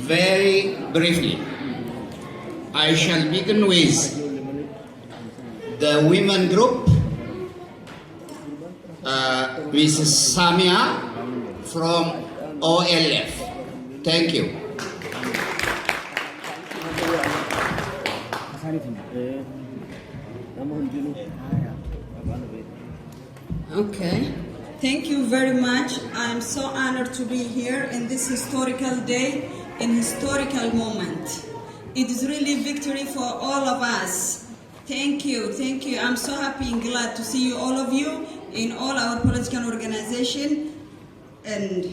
very briefly. I shall begin with the women group, Mrs. Samia from OLF. Thank you. Okay. Thank you very much. I'm so honored to be here in this historical day, in historical moment. It is really victory for all of us. Thank you, thank you. I'm so happy and glad to see you, all of you, in all our political organization. And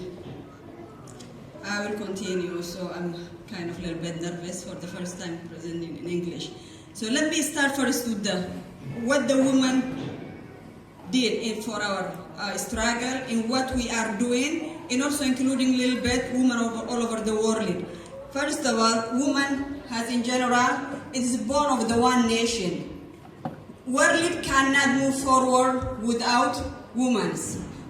I will continue, so I'm kind of a little bit nervous for the first time presenting in English. So let me start first with what the women did for our struggle and what we are doing, and also including a little bit women all over the world. First of all, women has in general, it is born of the one nation. World cannot move forward without women,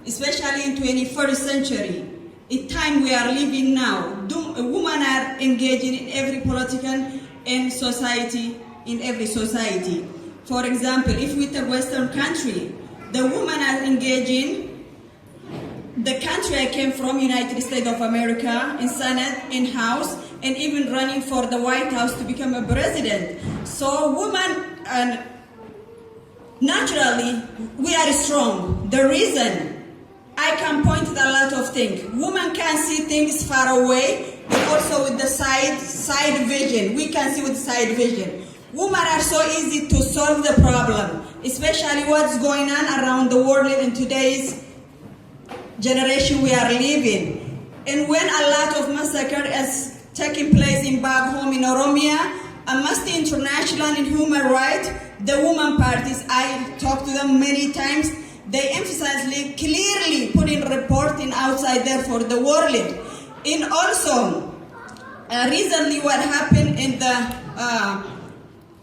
especially in 21st century. In time we are living now, women are engaging in every political and society, in every society. For example, if we take Western country, the women are engaging. The country I came from, United States of America, in Senate, in House, and even running for the White House to become a president. So women, and naturally, we are strong. The reason I can point at a lot of things. Women can see things far away, and also with the side vision. We can see with side vision. Women are so easy to solve the problem, especially what's going on around the world in today's generation we are living. And when a lot of massacre is taking place in back home in Oromiyaa, Amnesty International and human rights, the women parties, I talked to them many times, they emphasize clearly putting reporting outside there for the world. And also, recently what happened in the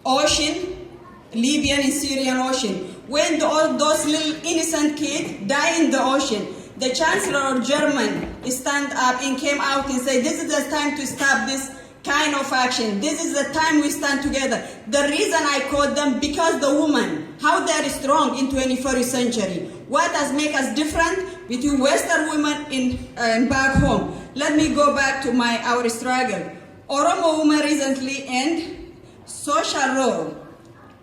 ocean, Libyan and Syrian ocean, when all those little innocent kids die in the ocean, the Chancellor of Germany stand up and came out and said, this is the time to stop this kind of action. This is the time we stand together. The reason I called them, because the women, how they are strong in 21st century. What has made us different between Western women in back home? Let me go back to our struggle. Oromo women recently end social role.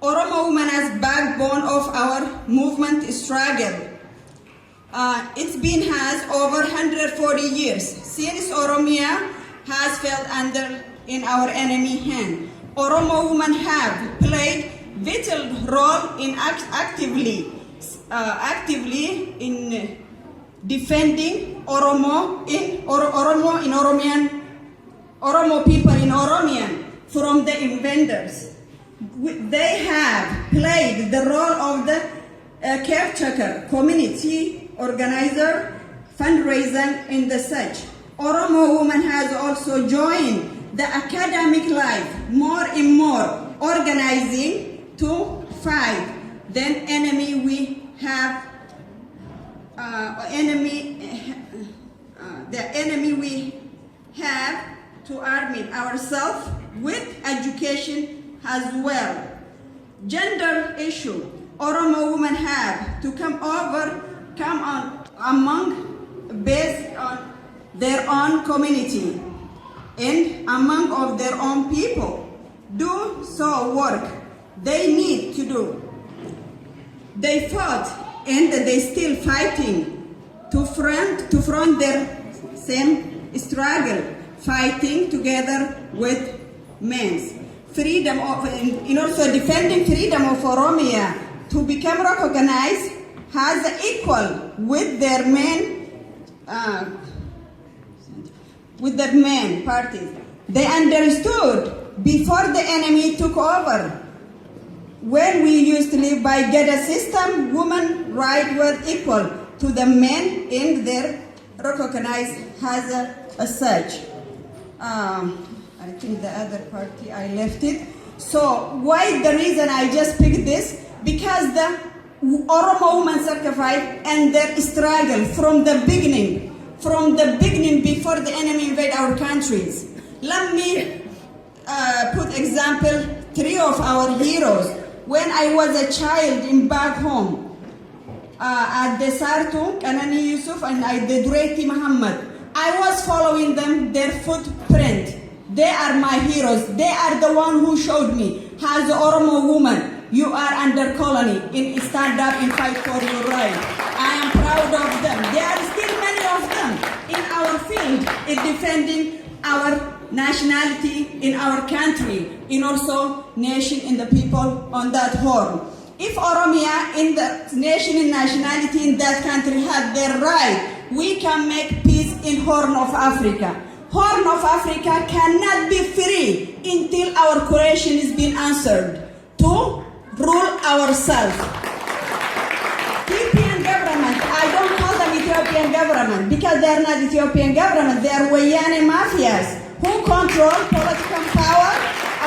Oromo women as backbone of our movement struggle. It's been over 140 years since Oromiyaa has fell under in our enemy hand. Oromo women have played vital role in actively in defending Oromo people in Oromiyan from the invaders. They have played the role of the caretaker, community organizer, fundraiser, and the such. Oromo women has also joined the academic life more and more, organizing to fight the enemy we have. The enemy we have to arm ourselves with education as well. Gender issue. Oromo women have to come among based on their own community and among of their own people. Do so work they need to do. They fought and they still fighting to front their same struggle, fighting together with men. Freedom of, and also defending freedom of Oromiyaa to become recognized as equal with their main parties. They understood before the enemy took over. When we used to live by gender system, women rights were equal to the men and they're recognized as such. I think the other party, I left it. So why the reason I just picked this? Because the Oromo women sacrifice and their struggle from the beginning before the enemy invade our countries. Let me put example 3 of our heroes. When I was a child in back home, at the Sartu, Kanani Yusuf, and the Dureti Muhammad, I was following them, their footprint. They are my heroes. They are the one who showed me, as the Oromo woman, you are under colony, in stand up and fight for your right. I am proud of them. There are still many of them in our field in defending our nationality in our country, in also nation and the people on that horn. If Oromiyaa in the nation and nationality in that country had their right, we can make peace in Horn of Africa. Horn of Africa cannot be free until our question is being answered to rule ourselves. Ethiopian government, I don't call them Ethiopian government because they are not Ethiopian government, they are Wayane mafias who control political power,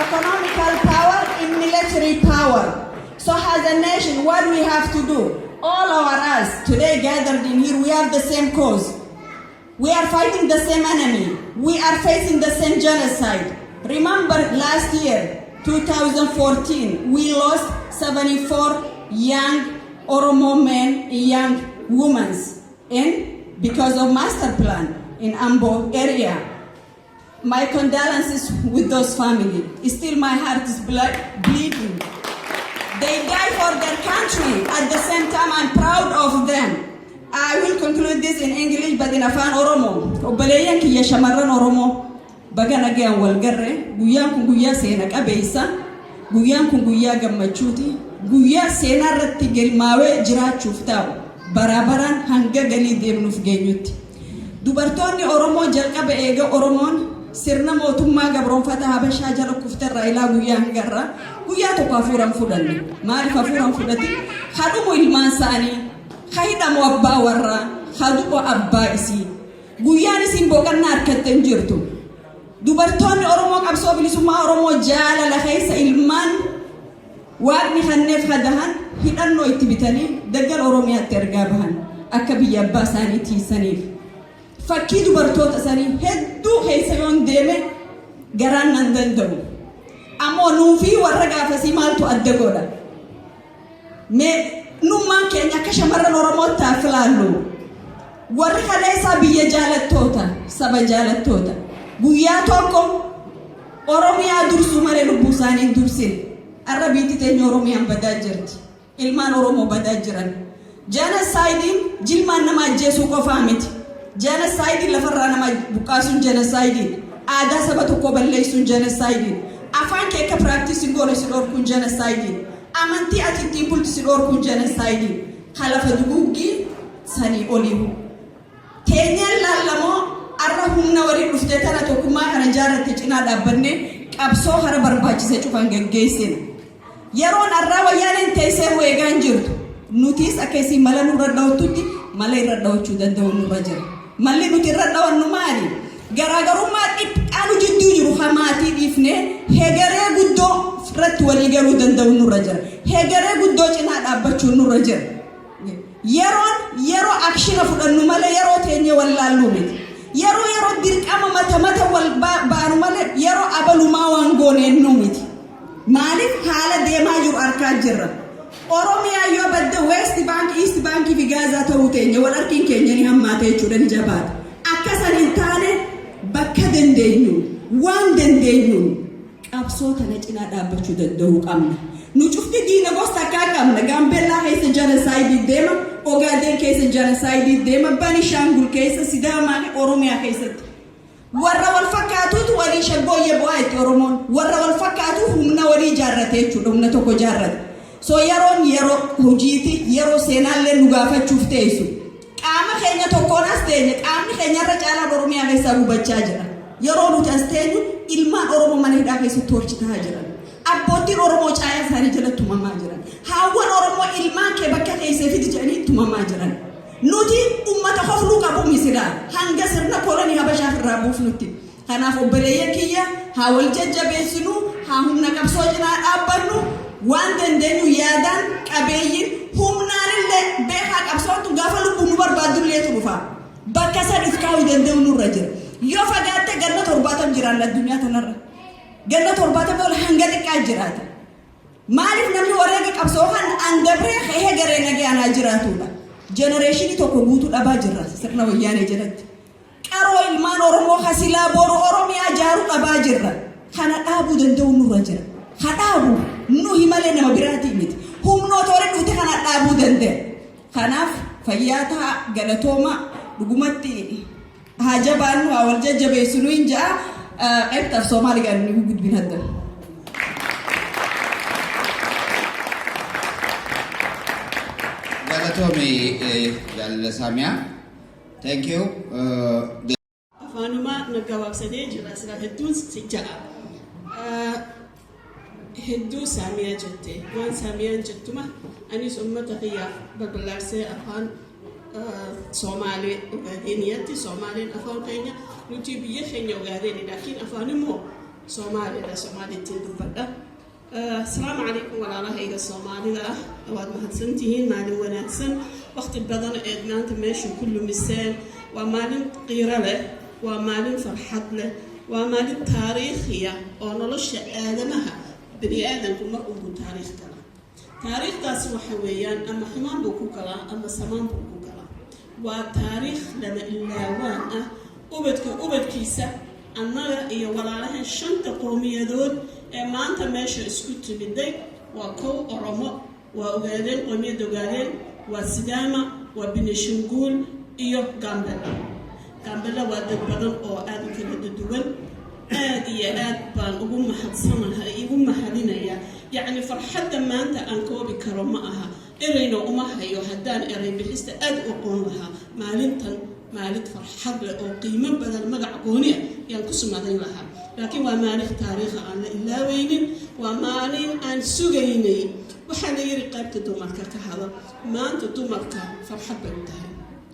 economical power, and military power. So as a nation, what do we have to do? All of us today gathered in here, we have the same cause. We are fighting the same enemy. We are facing the same genocide. Remember last year, 2014, we lost 74 young Oromo men and young women because of master plan in Ambo area. My condolences with those families. Still my heart is bleeding. They die for their country. At the same time, I'm proud of them. I will conclude this in English, but in Afaan Oromo. Obboleeyyan kiyya shamarran Oromoo baga nagaan wal garre. Guyyaan kun guyyaa seena qabeessa. Guyyaan kun guyyaa gammachuuti. Guyyaa seenaa irratti galmaawee jiraachuuf ta'u. Barabaraan hanga galii deemnuuf geenyutti. Dubartoonni Oromoo jalqaba eega Oromoon sirna mootummaa gabroonfata Habashaa jala kufterraa ilaa guyyaa hangarraa guyyaa tokko hafuuran fudhanne. Maaliif hafuuran fudhati? Hadhumu ilmaan isaanii. Haidhamu abbaa warraa, haduko abbaa isii. Guyyaan isin boqonnaa harkattan jirtu. Dubartoonni Oromoo qabsoo bilisummaa Oromoo jaalala keessa ilmaan waaqni kanneef hadahan hidhannoo itti bitanii daggal Oromiyaatti ergaa bahan akka biyya abbaa isaanii tiisaniif. Fakkii dubartoota isaanii hedduu keessa yoon deeme garaan nan danda'u. Ammoo nuufii warra gaafasii maaltu adda godha? Nummaan keenya akka shamarran Oromoo taaf ilaallu. Warri kaleessaa biyya jaalattoota, saba jaalattoota. Guyyaa tokko Oromiyaa dursuu malee lubbuu isaanii dursine. Arra biitti teenya Oromiyaan badaa jirti. Ilmaan Oromoo badaa jiran. Genocidein jilmaan nama ajjeesuu qofaa miti. Genocidein lafarraa nama buqqaasuun genocidein. Aadaa saba tokko balleessuun genocidein. Afaan kee akka practice goone si dhorkuun genocidein. Amantii ati ittiin bultu si dhorkuun genocidein. Halafa duguggii sanii oliihu. Keenyaan laallamoo arra humna walii dhuftee tana tokkummaa kana jaarratti cinaa dhaabbanne qabsoo hara barbaachise cufan gaggeessine. Yeroon arraa wayyaaneen teessee weegaan jirtu. Nutis akka isin mala nurra dhawtutti mala irra dhawachuu danda'u nurra jira. Malli nuti irra dhawannu maali? Garaagarummaa xiqqaanu jidduu jiru hamaatii dhiifnee heegaree guddoo irratti walii galuu danda'u nurra jira. Heegaree guddoo cinaa dhaabbachuu nurra jira. Yeroo akshina fudhannu malee yeroo teenye wallaallu miti. Yeroo dirqama mata wal baanu malee yeroo abalumaa waan gooneennu miti. Maaliif haala deemaa jiru arkaa jirra. Oromiyaa yoo badde West Bank, East Bank fi Gaazaa ta'uu teenya wal arkiin keenya ni hammaata jechuudha ni jabaata. Akkasan hin taane bakka dandeenyu waan dandeenyuun qabsoo kana cinaa dhaabbachuu danda'uu qabna. Nu cufti diina gosa akka qabna. Gaambeellaa keessa genocide deema, Ogaadeen keessa genocide deema, Benishangul keessa, Sidaamaa fi Oromiyaa keessatti. Warra wal fakkaatuutu walii shaggooyyee bu'aa itti Oromoon. Warra wal fakkaatu humna walii ijaarrate jechuudha, humna tokko ijaarrate. So yeroo hojiiti, yeroo seenaallee nu gaafachuuf teessu. Qaama keenya tokkoon as teenye, qaamni keenya irra caalaan Oromiyaa keessaa gubachaa jira. Yeroo nuti as teenyu ilmaan Oromoo mana hidhaa keessatti horcitaa jiran. Abbootiin Oromoo caayaa isaanii jala tumamaa jiran. Haawwan Oromoo ilmaan kee bakka keessee fidi jedhanii tumamaa jiran. Nuti ummata hofluu qabu misiraa hanga sirna kolonii Habashaaf irraa buufnutti. Kanaaf obboleeyyan kiyya haa wal jajjabeessinu, haa humna qabsoo cinaa dhaabbannu, waan dandeenyu yaadaan qabeeyyin humnaanillee beekaa qabsootu gaafa lubbuu nu barbaadullee dhufa. Bakka san iskaa'uu danda'u nurra jira. Yoo fagaatte ganna 70 jiraan addunyaa tanarra. Ganna 70 ol hanga xiqqaa jiraata. Maaliif namni wareega qabsoo kan andabree hee garee nagaanaa jiraatudha. Generationi tokko guutuu dhabaa jirra sirna wayyaanee jalatti. Qaroo ilmaan Oromoo hasilaa boru Oromiyaa jaaruu dhabaa jirra. Kana dhaabuu danda'u nurra jira. Hadhaabu nu himalee nama biraatii miti. Humnoota warri dhuute kana dhaabuu danda'a. Kanaaf fayyaa ta'a galatooma dhugumatti haa jabaannu haa wal jajjabeessinu hin ja'a qeebtaaf Soomaali gaanii ni guddin hadda. Galatoome Saamiyaa. Thank you. Afaanuma naggabaabsadee jira sila hedduun si ja'a. Hedduu Saamiyaa jette waan Saamiyaan jettuma anis uummata kiyyaaf balbalaarsee afaan Somaalee Ogaadeeniyatti Somaaleen afaan keenya nuti biyya keenya Ogaadeeni laakiin afaan immoo Somaaleedha Somaaliittiin dubbadha. Assalaamu alaykum walaalaha iga Soomaalida waad mahadsantihiin maalin wanaagsan waqti badan ee maanta meesha ku lumiseen waa maalin qiiro leh waa maalin farxad leh waa maalin taariikhiya oo nolosha aadamaha bini aadamku mar ugu taariikh kala taariikhdaas waxa weeyaan ama xumaan buu ku galaa ama samaan buu ku galaa waa taariikh lama ilaawaan ah ubadkiisa annaga iyo walaalaha shanta qowmiyadood ee maanta meesha isku timiday waa kow Oromo waa Ogaadeen qowmiyadda Ogaadeen waa Sidaama waa Benishanguul iyo Gambela waa dad badan oo aad u kala duwan aad iyo aad baan ugu mahadinayaa yacni farxadda maanta aan koobi karo ma aha erayna uma hayo haddaan eray bixista aad u aqoon lahaa maalintan maalin farxad leh oo qiimo badan magac gooni ah yaan ku sumadayn lahaa laakiin waa maalin taariikh aan la ilaaweynin waa maalin aan sugaynay waxaa la yiri qaybta dumarka ka hada maanta dumarka farxad bay u tahay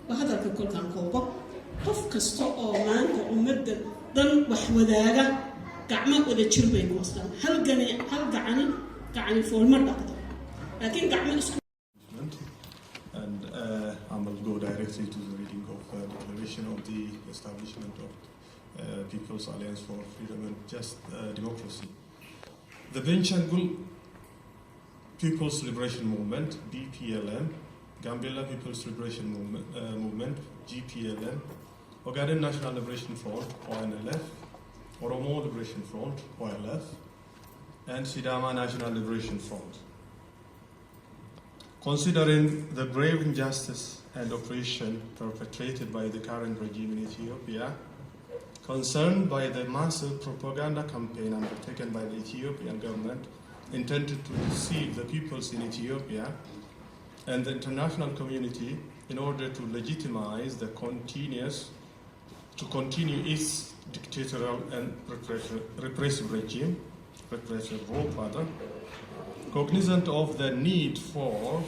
waa hadalka kolkaan koobo qof kasta oo maanta ummadda dan wax wadaaga gacmo wada jir bay goostaan hal gacani foolma dhaqdo laakiin gacmo isku and I will go directly to the reading of the declaration of the establishment of People's Alliance for Freedom and Just Democracy. The Benishangul People's Liberation Movement, BlPLM, Gambela People's Liberation Movement, GPLM, Ogaden National Liberation Front, ONLF, Oromo Liberation Front, OLF, and Sidama National Liberation Front. Considering the grave injustice and oppression perpetrated by the current regime in Ethiopia, concerned by the massive propaganda campaign undertaken by the Ethiopian government intended to deceive the peoples in Ethiopia and the international community in order to legitimize the continue its dictatorial and repressive rule rather, cognizant of the need for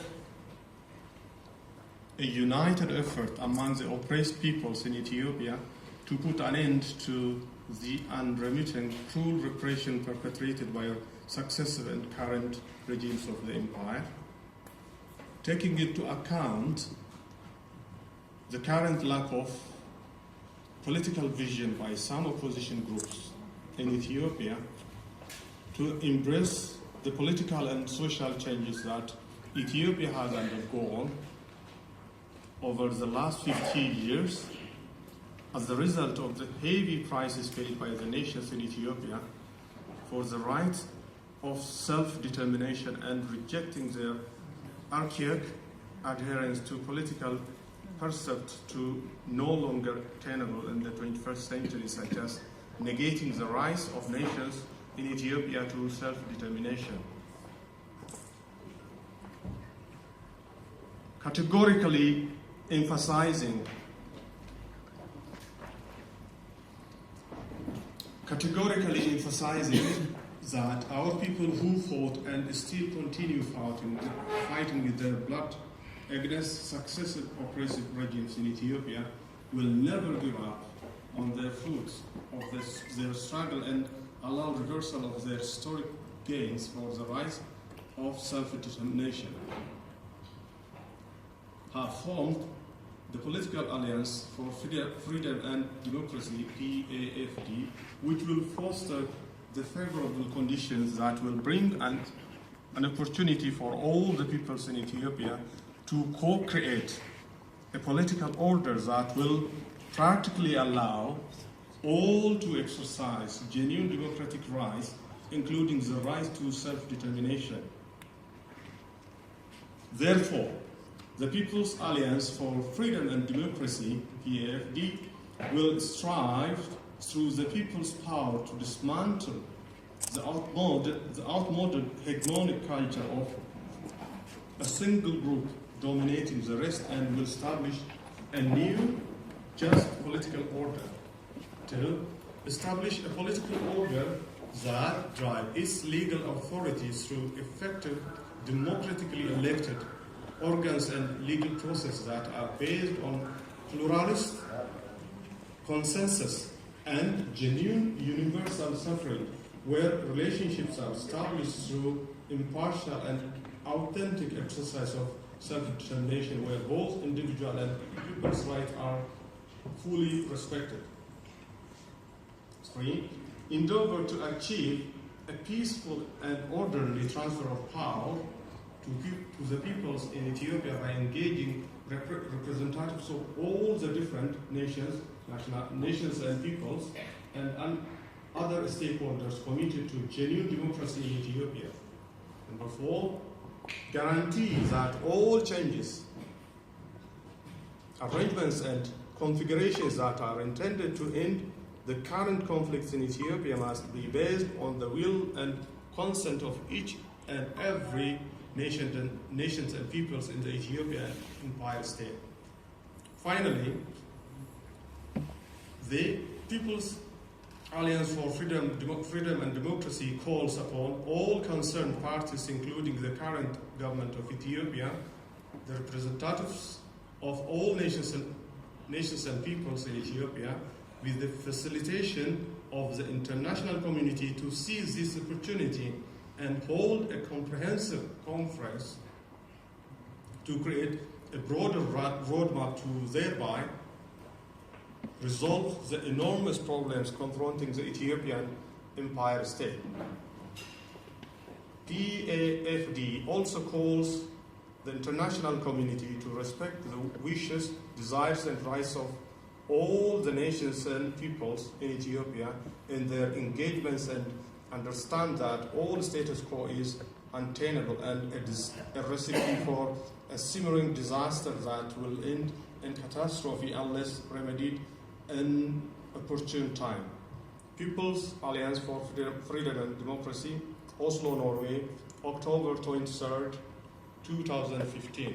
a united effort among the oppressed peoples in Ethiopia to put an end to the unremitting cruel repression perpetrated by successive and current regimes of the empire, taking into account the current lack of political vision by some opposition groups in Ethiopia to embrace the political and social changes that Ethiopia has undergone over the last 50 years as a result of the heavy prices paid by the nations in Ethiopia for the right of self-determination and rejecting their archaic adherence to political precepts to no longer tenable in the 21st century, such as negating the rights of nations in Ethiopia to self-determination. Categorically emphasizing that our people who fought and still continue fighting with their blood against successive oppressive regimes in Ethiopia will never give up on their fruits of their struggle and allow reversal of their historic gains for the right of self-determination, have formed the Political Alliance for Freedom and Democracy, PAFD, which will foster the favorable conditions that will bring an opportunity for all the peoples in Ethiopia to co-create a political order that will practically allow all to exercise genuine democratic rights, including the right to self-determination. Therefore, the People's Alliance for Freedom and Democracy, PAFD, will strive through the people's power to dismantle the outmoded hegemonic culture of a single group dominating the rest, and will establish a new, just political order. To establish a political order that drives its legal authority through effective, democratically elected organs and legal processes that are based on pluralist consensus and genuine universal suffrage, where relationships are established through impartial and authentic exercise of self-determination, where both individual and people's rights are fully respected. 3. Endeavor to achieve a peaceful and orderly transfer of power to the peoples in Ethiopia by engaging representatives of all the different nations and peoples and other stakeholders committed to genuine democracy in Ethiopia. Number 4, guarantee that all changes, arrangements and configurations that are intended to end the current conflicts in Ethiopia must be based on the will and consent of each and every nations and peoples in the Ethiopian Empire State. Finally, the People's Alliance for Freedom and Democracy calls upon all concerned parties, including the current government of Ethiopia, the representatives of all nations and peoples in Ethiopia, with the facilitation of the international community, to seize this opportunity and hold a comprehensive conference to create a broader roadmap to thereby resolve the enormous problems confronting the Ethiopian Empire State. PAFD also calls the international community to respect the wishes, desires, and rights of all the nations and peoples in Ethiopia in their engagements, and understand that all status quo is untenable and a recipe for a simmering disaster that will end in catastrophe unless remedied in opportune time. People's Alliance for Freedom and Democracy, Oslo, Norway, October 23rd, 2015.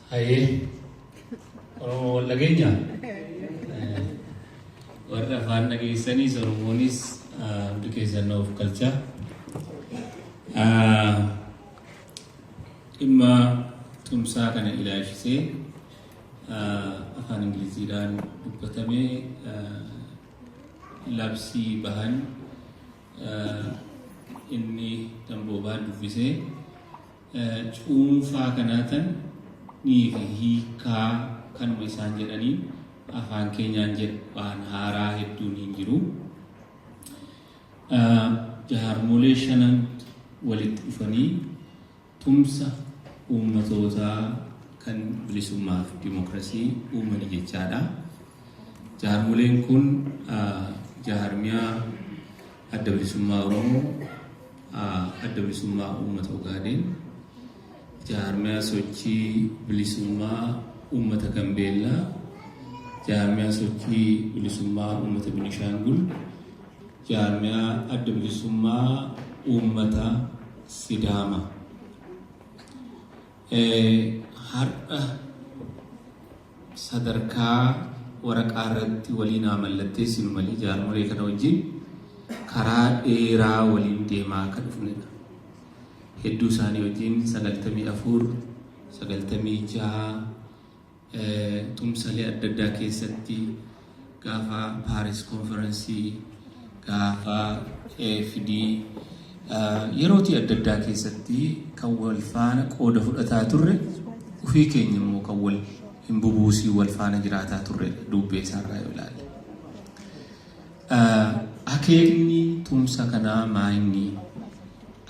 Hai, Oromoo Lageenya warra afaan dhageessanis Oromoonis hundi keessan of galcha. Dhimma tumsaa kana ilaalchisee afaan Ingiliziidhaan dubbatamee labsii bahan inni damboobaan dubbisee cuunfaa kanaatan ni hiikaa kanuma isaan jedhaniin afaan keenyaan jedhaan haaraa hedduun hin jiru. Jaarmolee shanan walitti dhufanii tumsa uummatootaa kan bilisummaa fi dimokiraasii uumanii jechaadha. Jaarmoleen kun jaarmiyaa adda bilisummaa Oromoo, adda bilisummaa uummata Ogaadeen, jaarmiyaa sochii bilisummaa uummata Gambeellaa, jaarmiyaa sochii bilisummaa uummata Beenishaangul, jaarmiyaa adda bilisummaa uummata Sidaama. Har'a sadarkaa waraqaa irratti waliin mallatteessinu malee jaarmolee kana wajjin karaa dheeraa waliin deemaa akka dhufnedha. Hedduu isaanii wajjin 94, 96 tumsalee adda addaa keessatti gaafa Paris konferensii gaafa AFD yerootii adda addaa keessatti kan wal faana qooda fudhataa turre ofii keenya immoo kan wal hin bubuusii wal faana jiraataa turre dubbee isaarraa yoo ilaalle. Akeekni tumsa kanaa maayinni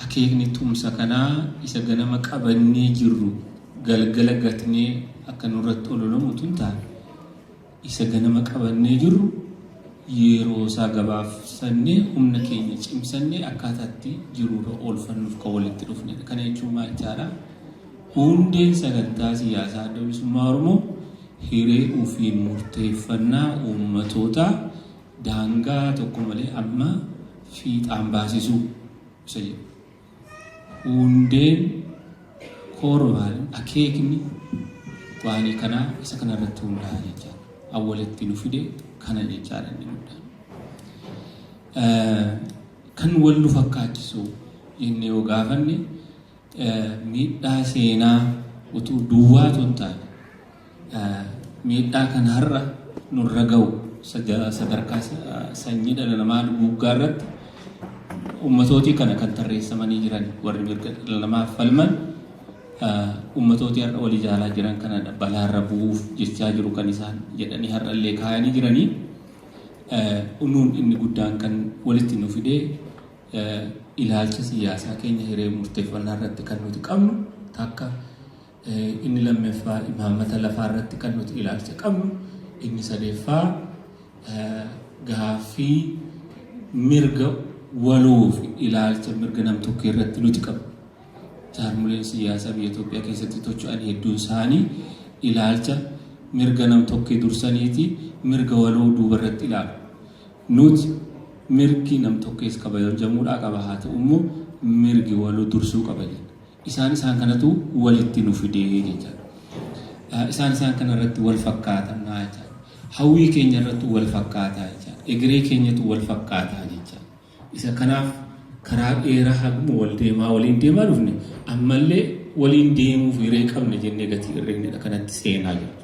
akeekni tumsa kanaa isa ganama qabannee jirru galgala gatnee akka nurratti ololamu tun taane isa ganama qabannee jirru yeroo isaa gabaabsannee humna keenya cimsannee akkaataatti jiruurra oolfannuuf kan walitti dhufnedha. Kana jechuun maal jechaadha? Hundeen sagantaa siyaasaa adda bilisummaa Oromoo hiree ofii murteeffannaa uummatootaa daangaa tokko malee amma fiixaan baasisuu isa jedhu. Hundeen koormaan akeekni waanii kanaa isa kanarratti hundaa'a jechaadha. Awwalitti nu fide kana jechaadha inni guddaan. Kan wal nu fakkaachisu jennee yoo gaafanne miidhaa seenaa utuu duwwaa tun taane miidhaa kan har'a nurra ga'u sadarkaa sanyii dhala namaa duguuggaa irratti ummatootii kana kan tarreessamanii jiran warri mirga dhala namaaf falman ummatootii har'a walii jaalaa jiran kana balaarra bu'uuf jechaa jiru kan isaan jedhanii har'a illee kaayanii jiranii unuun inni guddaan kan walitti nu fidee ilaalcha siyaasaa keenya hiree murteeffannaa irratti kan nuti qabnu takka inni lammaffaa imaammata lafaa irratti kan nuti ilaalcha qabnu inni sadeeffaa gaaffii mirga waloof ilaalcha mirga nam-tokkee irratti nuti qabnu. Jaarmoleen siyaasaa biyya Itoophiyaa keessatti socho'an hedduun isaanii ilaalcha mirga nam-tokkee dursaniiti mirga waloo duuba irratti ilaalu. Nuti mirgi nam-tokkees kabajamuudhaa qaba haa ta'u immoo mirgi waloo dursuu qaba jenna. Isaan kanatu walitti nu fidee jechaadha. Isaan kanarratti wal fakkaatanaa jechaadha. Hawwii keenya irratti wal fakkaataa jechaadha. Egeree keenyatu wal fakkaataa jechaadha. Isa kanaaf karaa dheeraa haguma waliin deemaa dhufne ammallee waliin deemuuf hiree qabne jennee gatii irreennedha kanatti seenaa jiru.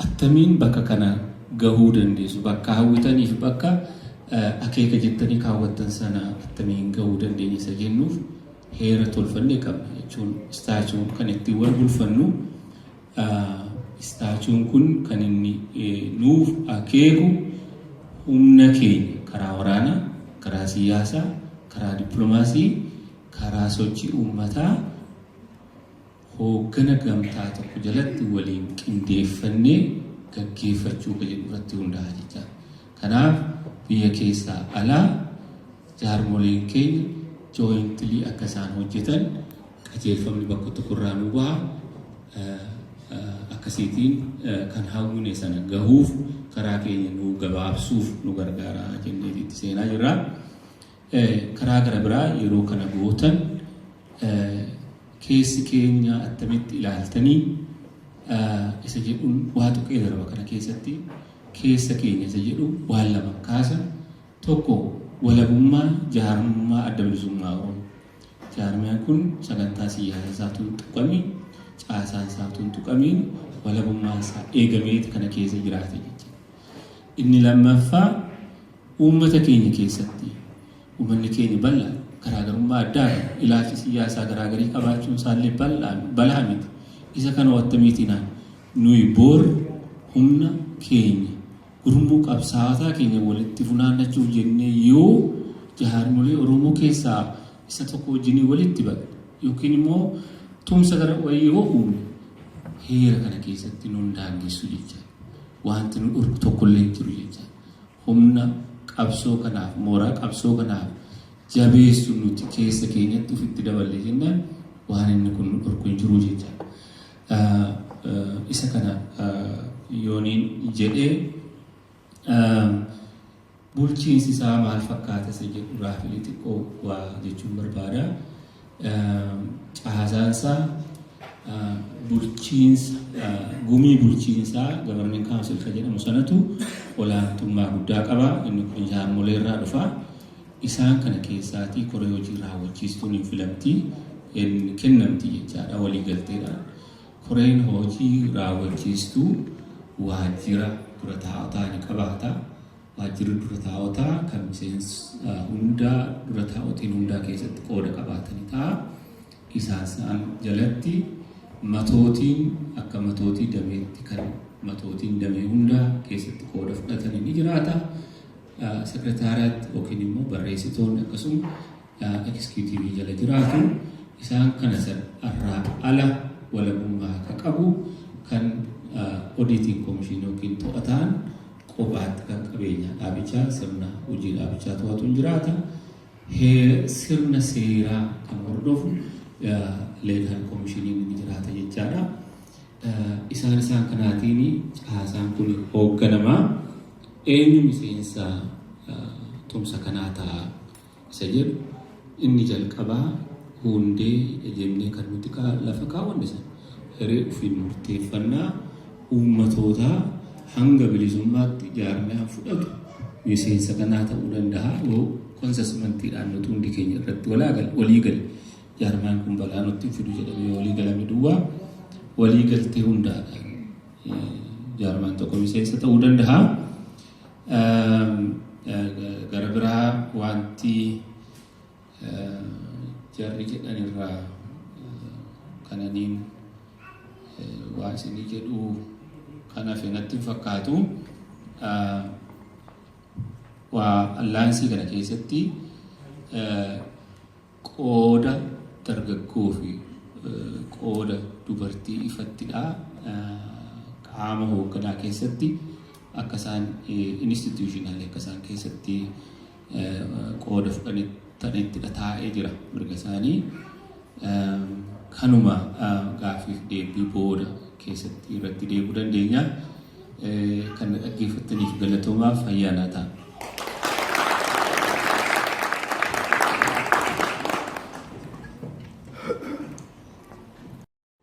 Attamiin bakka kana gahuu dandeessu bakka hawwitaniif bakka akeeka jettanii kaawwattan sana attamiin gahuu dandeenya isa jennuuf heera tolfannee qabna jechuun istaachuun kan ittiin wal bulfannu istaachuun kun kan inni nuuf akeeku humna keenya karaa waraanaa, karaa siyaasaa, karaa dippiloomaasii, karaa sochii uummataa hooggana gamtaa tokko jalatti waliin qindeeffannee gaggeeffachuu kan jedhu irratti hundaa'a jecha. Kanaaf biyya keessaa alaa jaarmoleen keenya jooyintilii akka isaan hojjetan qajeelfamni bakka tokkorraa nu baha akkasiitiin kan hawwine sana gahuuf karaa keenya nu gabaabsuuf nu gargaara jennee itti seenaa jirra. Karaa gara biraa yeroo kana gootan keessi keenya attamitti ilaaltanii isa jedhuun waa tuqee darba kana keessatti keessa keenya isa jedhu waan lama kaasa. Tokko walabummaa jaarmummaa adda bilisummaa Oromoo. Jaarmiyaan kun sagantaa siyaasaa isaatuun tuqamii caasaan isaatuun tuqamiin walabummaan isaa eegameeti kana keessa jiraate jechuudha. Inni lammaffaa uummata keenya keessatti uummanni keenya bal'aa garaagarummaa addaa ilaalcha siyaasaa garaagarii qabaachuun isaallee bal'aa miti. Isa kana wattamiitinaan nuyi boor humna keenya gurmuu qabsaawataa keenya walitti funaannachuuf jennee yoo jaarmolee Oromoo keessaa isa tokko wajjinii walitti baqe yookiin immoo tumsa gara wayii yoo uume heera kana keessatti nuun daangessu jecha wanti nu dhorku tokkollee hin jiru jecha humna qabsoo kanaaf mooraa qabsoo kanaaf jabeessu nuti keessa keenyatti ofitti daballee jennaan waan inni kun nu dhorku hin jiru jecha. Isa kana yooniin jedhee bulchiinsi isaa maal fakkaata isa jedhu raafilee xiqqoo waa jechuun barbaada. Caasaansaa bulchiinsa gumii bulchiinsaa governing council kan jedhamu sanatu olaantummaa guddaa qaba. Inni kun jaarmolee irraa dhufa. Isaan kana keessaatii koree hojii raawwachiistuun hin filamti kennamti jechaadha waliigalteedhaan. Koreen hojii raawwachiistuu waajjira dura taa'otaa ni qabaata. Waajjirri dura taa'otaa kan miseensa hundaa dura taa'otiin hundaa keessatti qooda qabaatanii ta'a. Isaan jalatti matootiin akka matootii dameetti kan matootiin damee hundaa keessatti qooda fudhatanii ni jiraata. Sekretariyaat yookiin immoo barreessitoonni akkasuma ekskiyuutiivii jala jiraatu. Isaan kana irraa ala walabummaa akka qabu kan Auditing Commission yookiin to'ataan qobaatti kan qabeenya dhaabichaa sirna hojii dhaabichaa to'atu hin jiraata. Sirna seeraa kan hordofu Legal Commissioniin ni jiraata jechaadha. Isaan kanaatiin caasaan kun hoogganamaa eenyu miseensa tumsa kanaa ta'a isa jedhu inni jalqabaa hundee jennee kan nuti lafa kaawwanne san hiree ofiin murteeffannaa uummatootaa hanga bilisummaatti jaarmiyaan fudhatu miseensa kanaa ta'uu danda'a. Yoo konsesmantiidhaan nuti hundi keenya irratti walii gale jaarmiyaan kun balaa nutti fidu jedhamee walii galame duwwaa walii galtee hundaadhaan jaarmiyaan tokko miseensa ta'uu danda'a. Gara biraa wanti jarri jedhanirraa kananiin waa isinii jedhu kanaaf natti fakkaatu. Waa allaansii kana keessatti qooda dargaggoo fi qooda dubartii ifattidha. Qaama hoogganaa keessatti akka isaan institutionally akka isaan keessatti qooda fudhatanittidha taa'ee jira mirga isaanii. Kanuma gaaffiif deebii booda keessatti irratti deebuu dandeenya. Kan dhaggeeffattaniif galatoomaa fayyaanaa ta'a.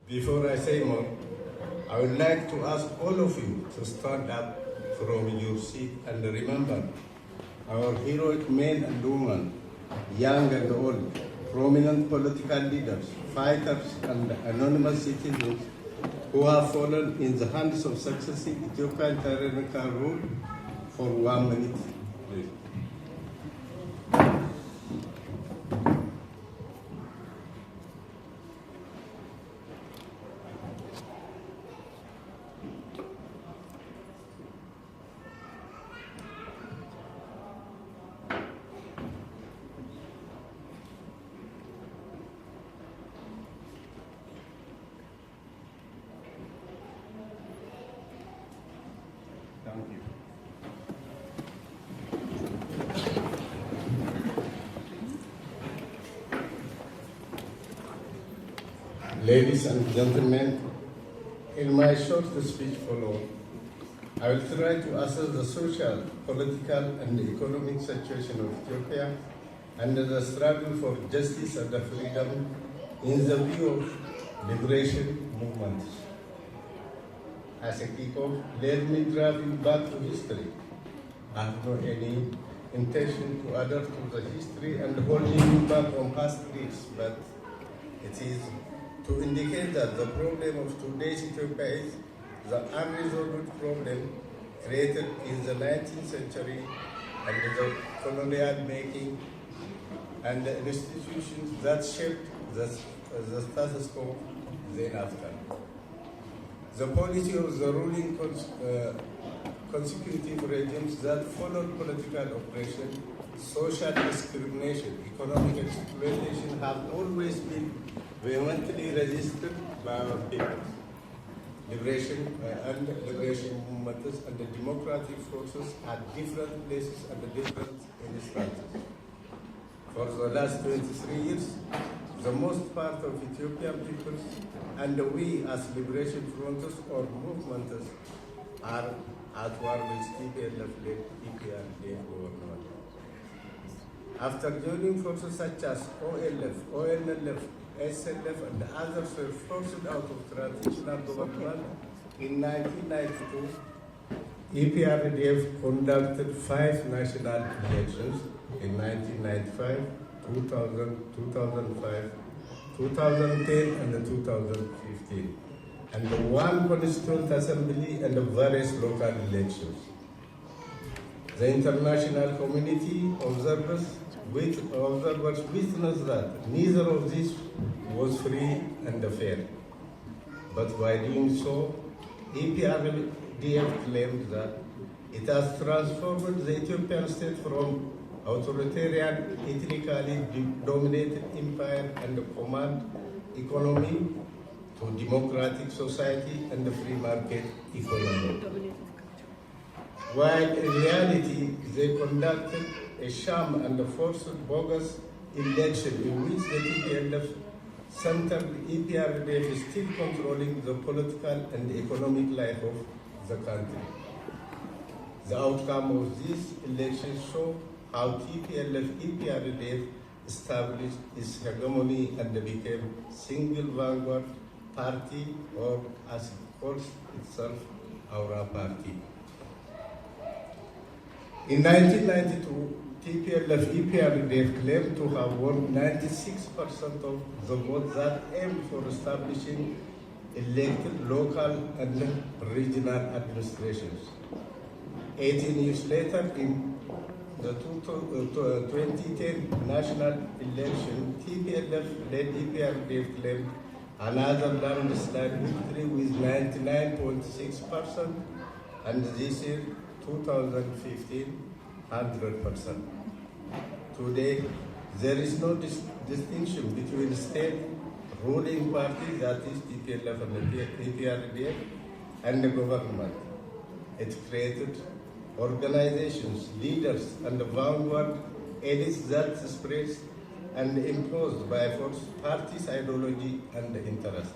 Before I say more, I would like to ask all of you to stand up from your seat and remember our heroic men and women, young and old, prominent political leaders, fighters and anonymous citizens who have fallen in the hands of successive Ethiopian tyrannical rule for 1 minute. Please. Thank you. Ladies and gentlemen, in my short speech following, I will try to assess the social, political and economic situation of Ethiopia and the struggle for justice and freedom in the view of liberation movements. As a kickoff, let me drive you back to history. I have no any intention to adapt to the history and holding you back on past deeds, but it is to indicate that the problem of today's Ethiopia is the unresolved problem created in the 19th century and the colonial making and the institutions that shaped the status quo thereafter. The policy of the ruling consecutive regimes that followed political oppression, social discrimination, economic exploitation have always been vehemently resisted by our people. Liberation movements and the democratic forces at different places and different instances. For the last 23 years, the most part of Ethiopian people and we as liberation fronts or movements are at war with TVOMT, EPRDF government. After joining forces such as OLF, ONLF, SNLF and others were forced out of transitional government in 1992, EPRDF conducted 5 national elections in 1995, 2000, 2005, 2010 and 2015. and one constituent assembly and various local elections. The international community observers witnessed that neither of these was free and fair. But by doing so, EPRDF claimed that it has transformed the Ethiopian state from authoritarian, ethnically dominated empire and command economy to democratic society and the free market economy. While in reality they conducted a sham and a forced bogus election in which the TPLF central EPRDF is still controlling the political and economic life of the country. The outcome of these elections show how TPLF EPRDF established its hegemony and became single vanguard party, or as it calls itself, Aura Party. In 1992, TPLF EPRDF claimed to have won 96% of the votes that aimed for establishing elected local and regional administrations. 18 years later, in the 2010 national election, TPLF-led EPRDF claimed another landslide victory with 99.6%, and this year, 2015, 100%. Today, there is no distinction between state ruling party, that is TPLF and EPRDF, and the government. It created organizations, leaders, and vanguard elites that spreads and imposed by force parties' ideology and interest.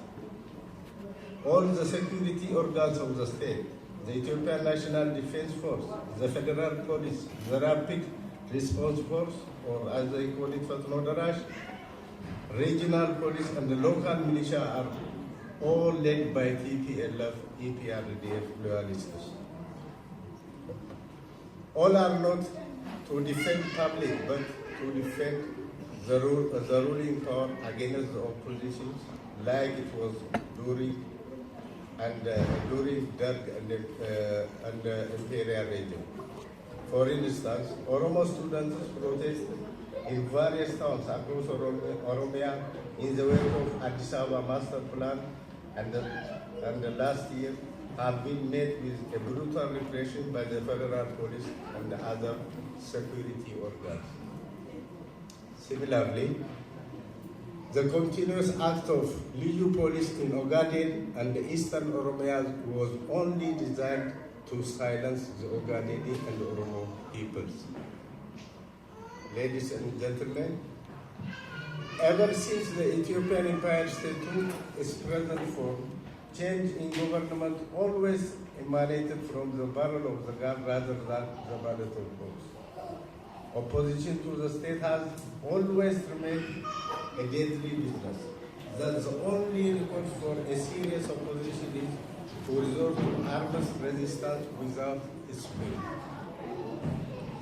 All the security organs of the state, the Ethiopian National Defense Force, the Federal Police, the Rapid Response Force, or as they call it, Fatno Darash, regional police, and the local militia are all led by TPLF, EPRDF loyalists. All are not to defend public, but to defend the ruling power against the opposition, like it was during Derg and imperial regime. For instance, Oromo students protested in various towns across Oromiyaa in the wake of Addis Ababa master plan, and the last year have been met with a brutal repression by the federal police and the other security organs. Similarly, the continuous act of Liyu police in Ogaden and the eastern Oromiyaa was only designed to silence the Ogadeni and Oromo peoples. Ladies and gentlemen, ever since the Ethiopian Empire State took its present form, change in government always emanated from the barrel of the gun rather than the ballot of box. Opposition to the state has always remained a deadly business. Thus, the only recourse for a serious opposition is to resort to armed resistance without its will.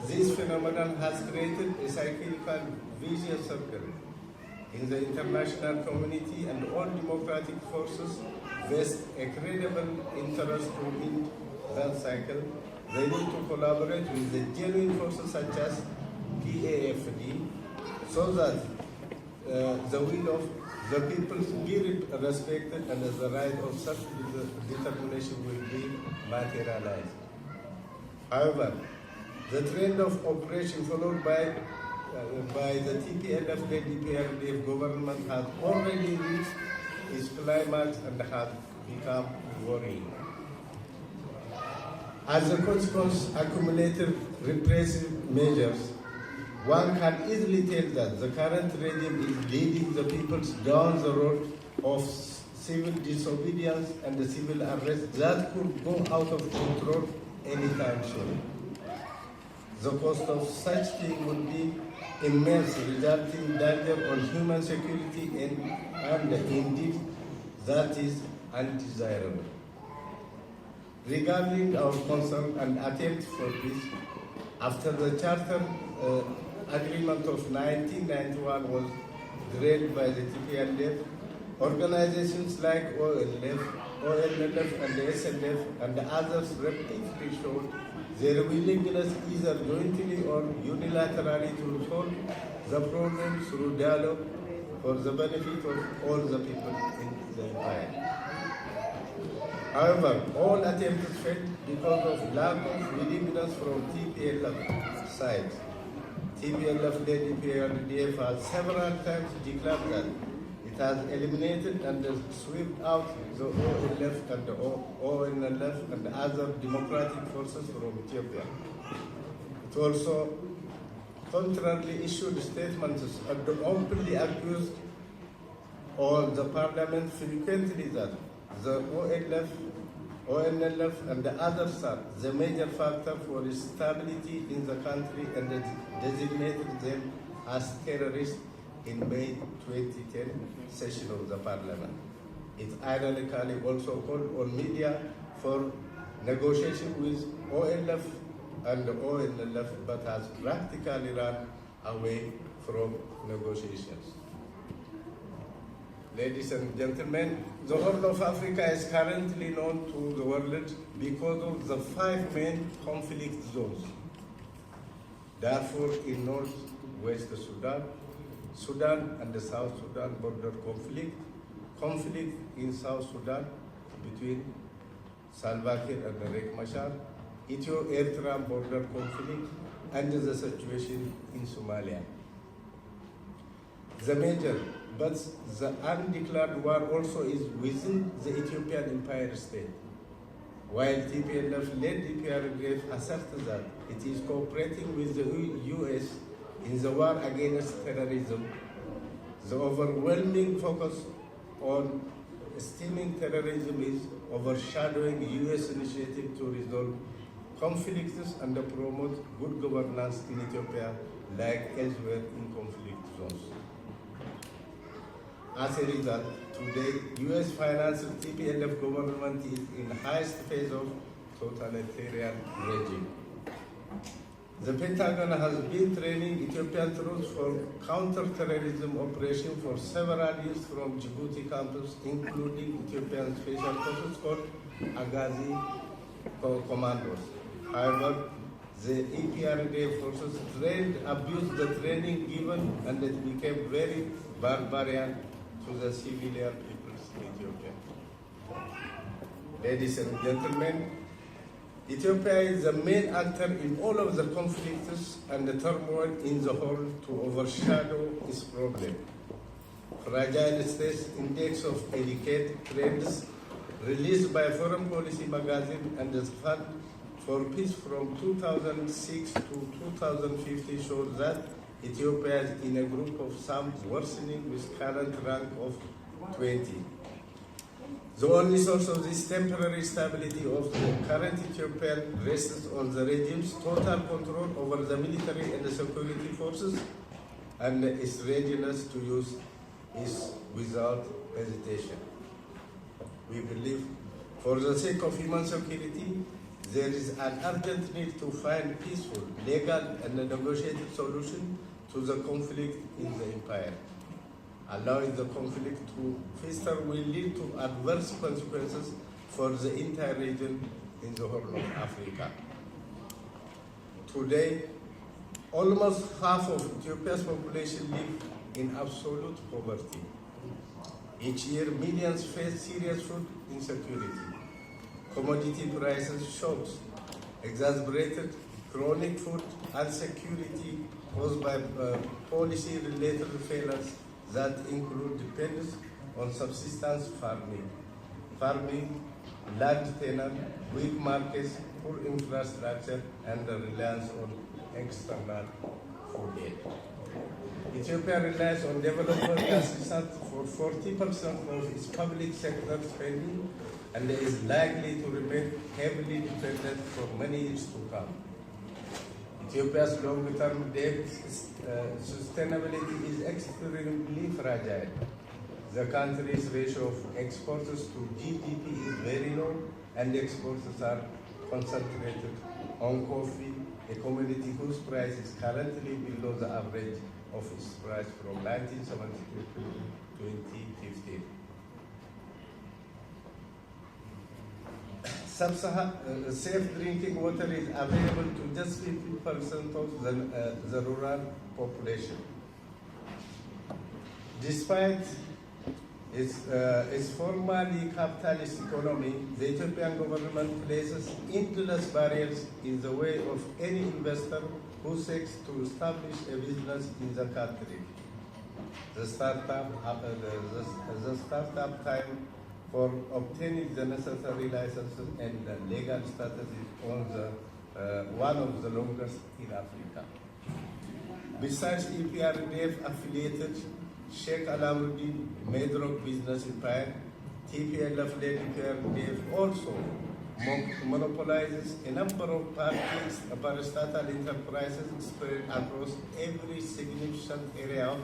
This phenomenon has created a cyclical vicious circle. In the international community and all democratic forces vest a credible interest to end that cycle. They need to collaborate with the genuine forces such as PAFD so that the will of the people be respected and the right of self-determination will be materialized. However, the trend of oppression followed by the TPLF-led EPRDF government has already reached its climax and has become worrying. As a consequence, accumulated repressive measures, one can easily tell that the current regime is leading the peoples down the road of civil disobedience and the civil arrest that could go out of control anytime soon. The cost of such thing would be immense, resulting in danger on human security and indeed that is undesirable. Regarding our concern and attempt for peace, after the Charter Agreement of 1991 was derailed by the TPLF, organizations like OLF, ONLF and the SNLF and the others repeatedly showed their willingness either jointly or unilaterally to solve the problem through dialogue for the benefit of all the people in the empire. However, all attempts failed because of lack of willingness from TPLF side. TPLF-led PADF has several times declared that it has eliminated and swept out the OLF and the ONLF and other democratic forces from Ethiopia. It also contrarily issued statements and openly accused all the parliament frequently that the OLF, ONLF and the others are the major factor for stability in the country and designated them as terrorists in May 2010 session of the parliament. It ironically also called on media for negotiation with OLF and ONLF, but has practically run away from negotiations. Ladies and gentlemen, the Horn of Africa is currently known to the world because of the 5 main conflict zones. Darfur in northwest Sudan, Sudan and the South Sudan border conflict, conflict in South Sudan between Salva Kiir and Riek Machar, Ethio-Eritrean border conflict, and the situation in Somalia. The major, but the undeclared war also is within the Ethiopian Empire State. While TPLF-led PRDF asserts that it is cooperating with the US in the war against terrorism, the overwhelming focus on stemming terrorism is overshadowing US initiative to resolve conflicts and promote good governance in Ethiopia like elsewhere in conflict zones. As a result, today, US financed TPLF government is in highest phase of totalitarian regime. The Pentagon has been training Ethiopian troops for counter-terrorism operation for several years from Djibouti campus, including Ethiopian special forces called Agazi Commandos. However, the EPRDF forces abused the training given, and it became very barbarian to the civilian peoples in Ethiopia. Ladies and gentlemen, Ethiopia is the main actor in all of the conflicts and the turmoil in the whole to overshadow its problem. Fragile States Index of Educate Trends released by Foreign Policy Magazine and the Fund for Peace from 2006 to 2050 shows that Ethiopia is in a group of some worsening with current rank of 20. The only source of this temporary stability of the current Ethiopia rests on the regime's total control over the military and the security forces, and its readiness to use is without hesitation. We believe, for the sake of human security, there is an urgent need to find peaceful, legal, and negotiated solution to the conflict in the empire. Allowing the conflict to fester will lead to adverse consequences for the entire region in the Horn of Africa. Today, almost half of Ethiopia's population live in absolute poverty. Each year, millions face serious food insecurity. Commodity prices shocks, exacerbated chronic food insecurity caused by policy-related failures that include dependence on subsistence farming, large tenant, weak markets, poor infrastructure, and the reliance on external food aid. Ethiopia relies on development assistance for 40% of its public sector spending and is likely to remain heavily dependent for many years to come. Ethiopia's long-term debt sustainability is extremely fragile. The country's ratio of exports to GDP is very low, and exports are concentrated on coffee, a commodity whose price is currently below the average of its price from 1972 to 2015. safe drinking water is available to just 50% of the rural population. Despite its formally capitalist economy, the Ethiopian government places endless barriers in the way of any investor who seeks to establish a business in the country. The startup time for obtaining the necessary licenses and the legal status is one of the longest in Africa. Besides EPRDF affiliated Sheikh Alamuddin Medrock Business Empire, TPLF-led EPRDF also monopolizes a number of parastatal enterprises spread across every significant area of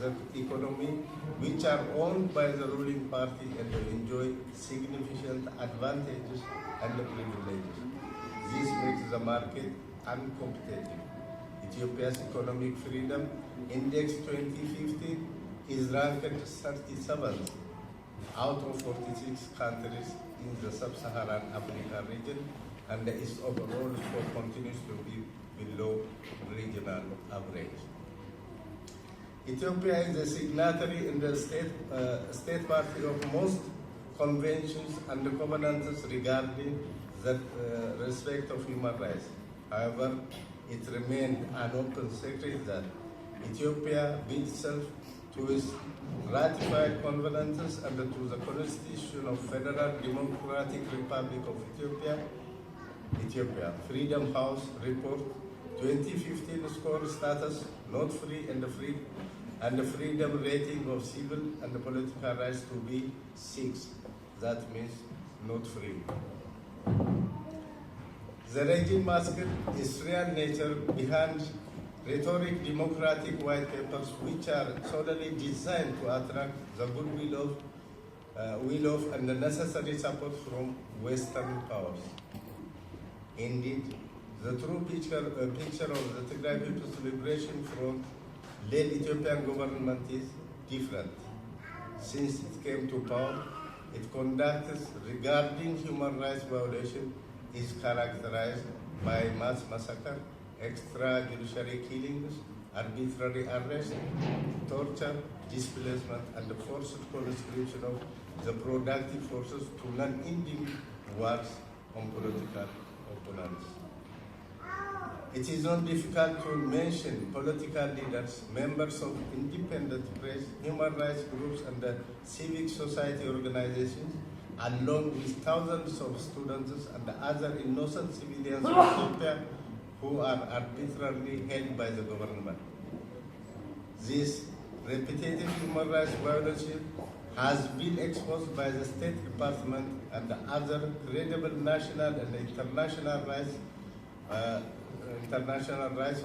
the economy, which are owned by the ruling party and enjoy significant advantages and privileges. This makes the market uncompetitive. Ethiopia's Economic Freedom Index 2015 is ranked 37th out of 46 countries in the sub-Saharan Africa region, and its overall score continues to be below regional average. Ethiopia is a signatory in the state party of most conventions and covenants regarding the respect of human rights. However, it remained an open secret that Ethiopia bids itself to its ratified covenants and to the Constitution of Federal Democratic Republic of Ethiopia. Freedom House Report 2015 score status not free and the freedom rating of civil and political rights to be 6. That means not free. The regime masked its real nature behind rhetoric democratic white papers which are solely designed to attract the goodwill of and the necessary support from Western powers. Indeed, the true picture of the Tigray People's Liberation Front led Ethiopian government is different. Since it came to power, its conduct regarding human rights violation is characterized by mass massacre, extrajudicial killings, arbitrary arrest, torture, displacement, and the forced conscription of the productive forces to non-ending wars on political opponents. It is not difficult to mention political leaders, members of independent press, human rights groups, and civic society organizations, along with thousands of students and other innocent civilians of Ethiopia who are arbitrarily held by the government. This repetitive human rights violation has been exposed by the State Department and other credible national and international rights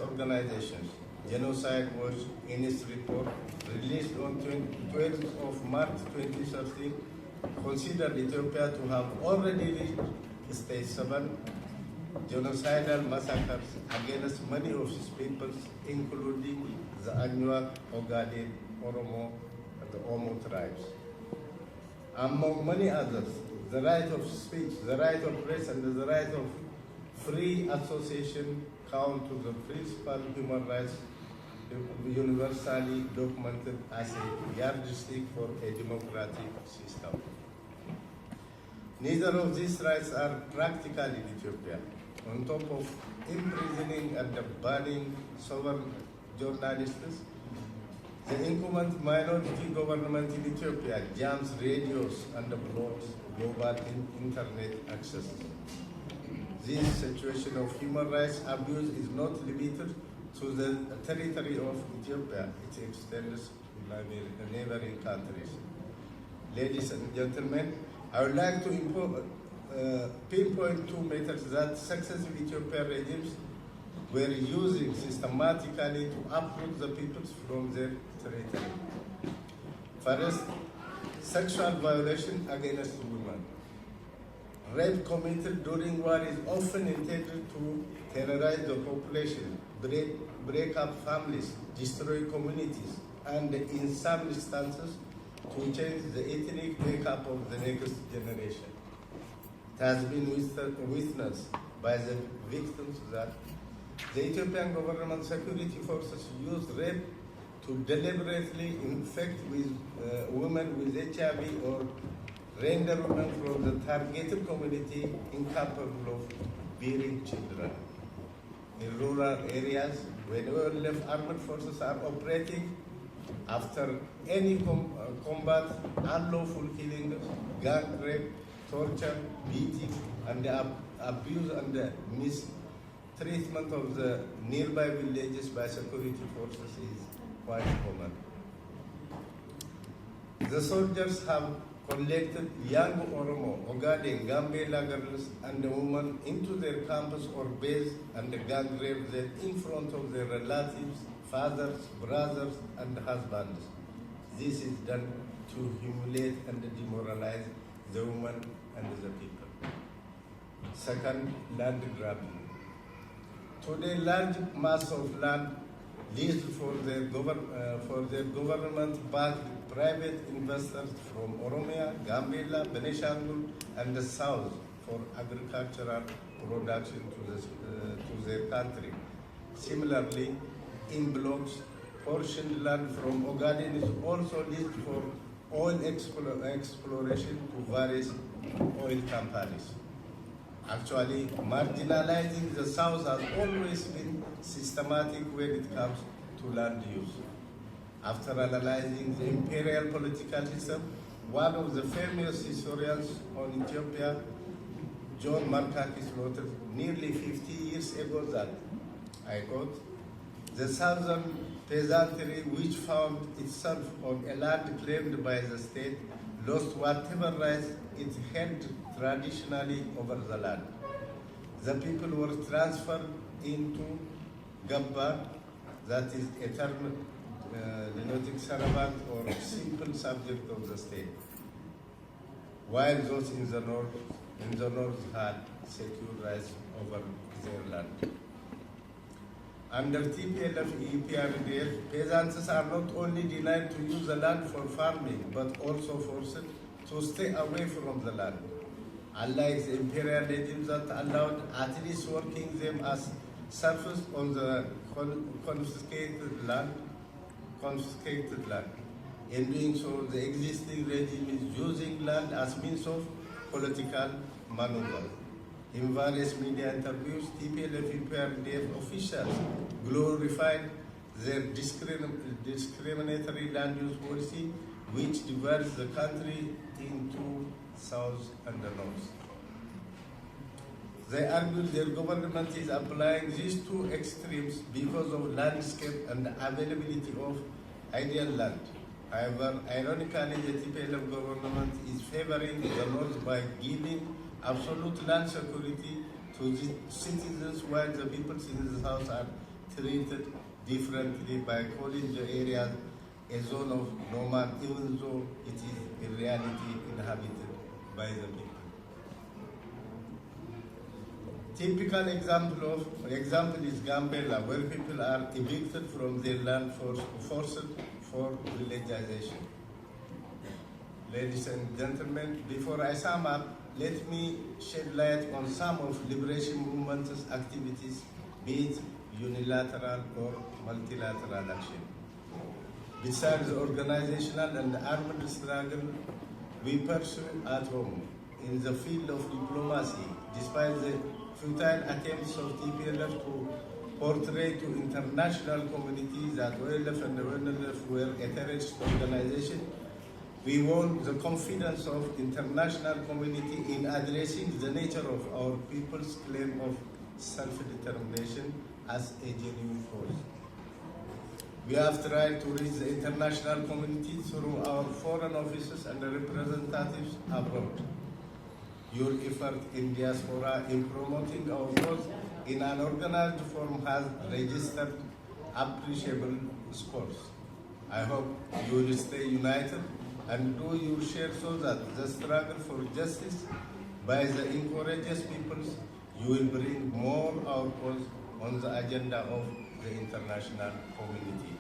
organizations. Genocide Watch, in its report released on 12th of March 2013, considered Ethiopia to have already reached stage 7 genocidal massacres against many of its peoples, including the Anuak, Ogaden, Oromo, and the Omo tribes. Among many others, the right of speech, the right of press, and the right of free association count to the principal human rights universally documented as a yardstick for a democratic system. Neither of these rights are practical in Ethiopia. On top of imprisoning and banning sovereign journalists, the incumbent minority government in Ethiopia jams radios and blocks global internet access. This situation of human rights abuse is not limited to the territory of Ethiopia. It extends to neighboring countries. Ladies and gentlemen, I would like to pinpoint 2 methods that successive Ethiopian regimes were using systematically to uproot the peoples from their territory. First, sexual violation against women. Rape committed during war is often intended to terrorize the population, break up families, destroy communities, and in some instances, to change the ethnic makeup of the next generation. It has been witnessed by the victims that the Ethiopian government security forces use rape to deliberately infect women with HIV or render women from the targeted community incapable of bearing children. In rural areas, when OLF armed forces are operating, after any combat, unlawful killing, gang rape, torture, beating, and abuse and mistreatment of the nearby villages by security forces is quite common. The soldiers have collected young Oromo, Ogaden, Gambela girls and women into their campus or base and gang rape them in front of their relatives, fathers, brothers, and husbands. This is done to humiliate and demoralize the women and the people. Second, land grabbing. Today, large mass of land leased for their government-backed private investors from Oromiyaa, Gambela, Benishangul, and the south for agricultural production to their country. Similarly, in blocks, portioned land from Ogaden is also leased for oil exploration to various oil companies. Actually, marginalizing the South has always been systematic when it comes to land use. After analyzing the imperial political system, one of the famous historians on Ethiopia, John Markakis, noted nearly 50 years ago that, I quote, the southern peasantry, which found itself on a land claimed by the state, lost whatever rights it held traditionally over the land. The people were transferred into Gabbar, that is a term denoting servant or simple subject of the state, while those in the north had secure rights over their land. Under TPLF, PADF, peasants are not only denied to use the land for farming, but also forced to stay away from the land. Unlike the imperial regimes that allowed at least working them as serfs on the confiscated land. In doing so, the existing regime is using land as means of political maneuver. In various media interviews, TPLF and PADF officials glorified their discriminatory land use policy, which divides the country into south and the north. They argued their government is applying these two extremes because of landscape and availability of ideal land. However, ironically, the TPLF government is favoring the north by giving absolute land security to the citizens, while the people in the south are treated differently by calling the area a zone of no man, even though it is in reality inhabited by the people. Typical example is Gambela, where people are evicted from their land forced for villagization. Ladies and gentlemen, before I sum up, let me shed light on some of liberation movement's activities, be it unilateral or multilateral action. Besides the organizational and armed struggle we pursue at home in the field of diplomacy, despite the futile attempts of TPLF to portray to international community that OLF and the ONLF were a terrorist organization, we won the confidence of international community in addressing the nature of our people's claim of self-determination as a genuine cause. We have tried to reach the international community through our foreign offices and representatives abroad. Your effort in diaspora in promoting our cause in an organized form has registered appreciable scores. I hope you will stay united and do your share so that the struggle for justice by the encourageous peoples, you will bring more our cause on the agenda of the international community.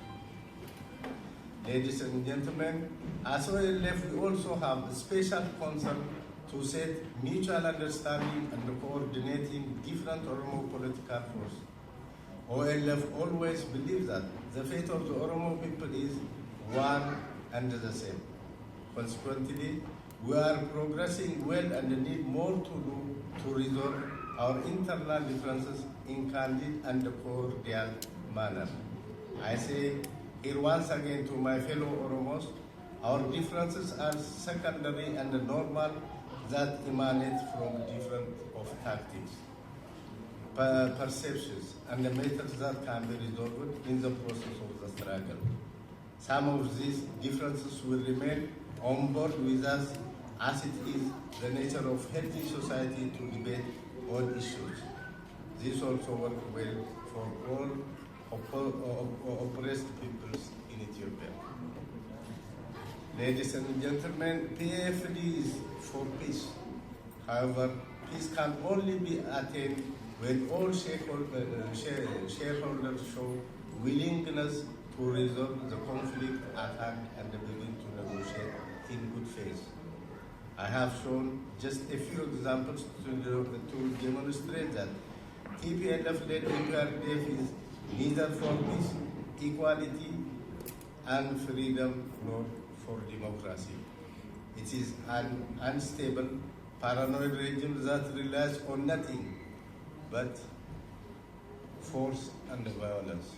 Ladies and gentlemen, as OLF, we also have a special concern to set mutual understanding and coordinating different Oromo political forces. OLF always believes that the fate of the Oromo people is one and the same. Consequently, we are progressing well and need more to do to resolve our internal differences in candid and cordial manner. I say here once again to my fellow Oromos, our differences are secondary and normal that emanate from different of tactics, perceptions, and the methods that can be resolved in the process of the struggle. Some of these differences will remain on board with us as it is the nature of healthy society to debate all issues. This also works well for all oppressed peoples in Ethiopia. Ladies and gentlemen, PAFD is for peace. However, peace can only be attained when all shareholders show willingness to resolve the conflict at hand and begin to negotiate in good faith. I have shown just a few examples to demonstrate that TPLF-led BlPLM is neither for peace, equality, and freedom nor for democracy. It is an unstable, paranoid regime that relies on nothing but force and violence.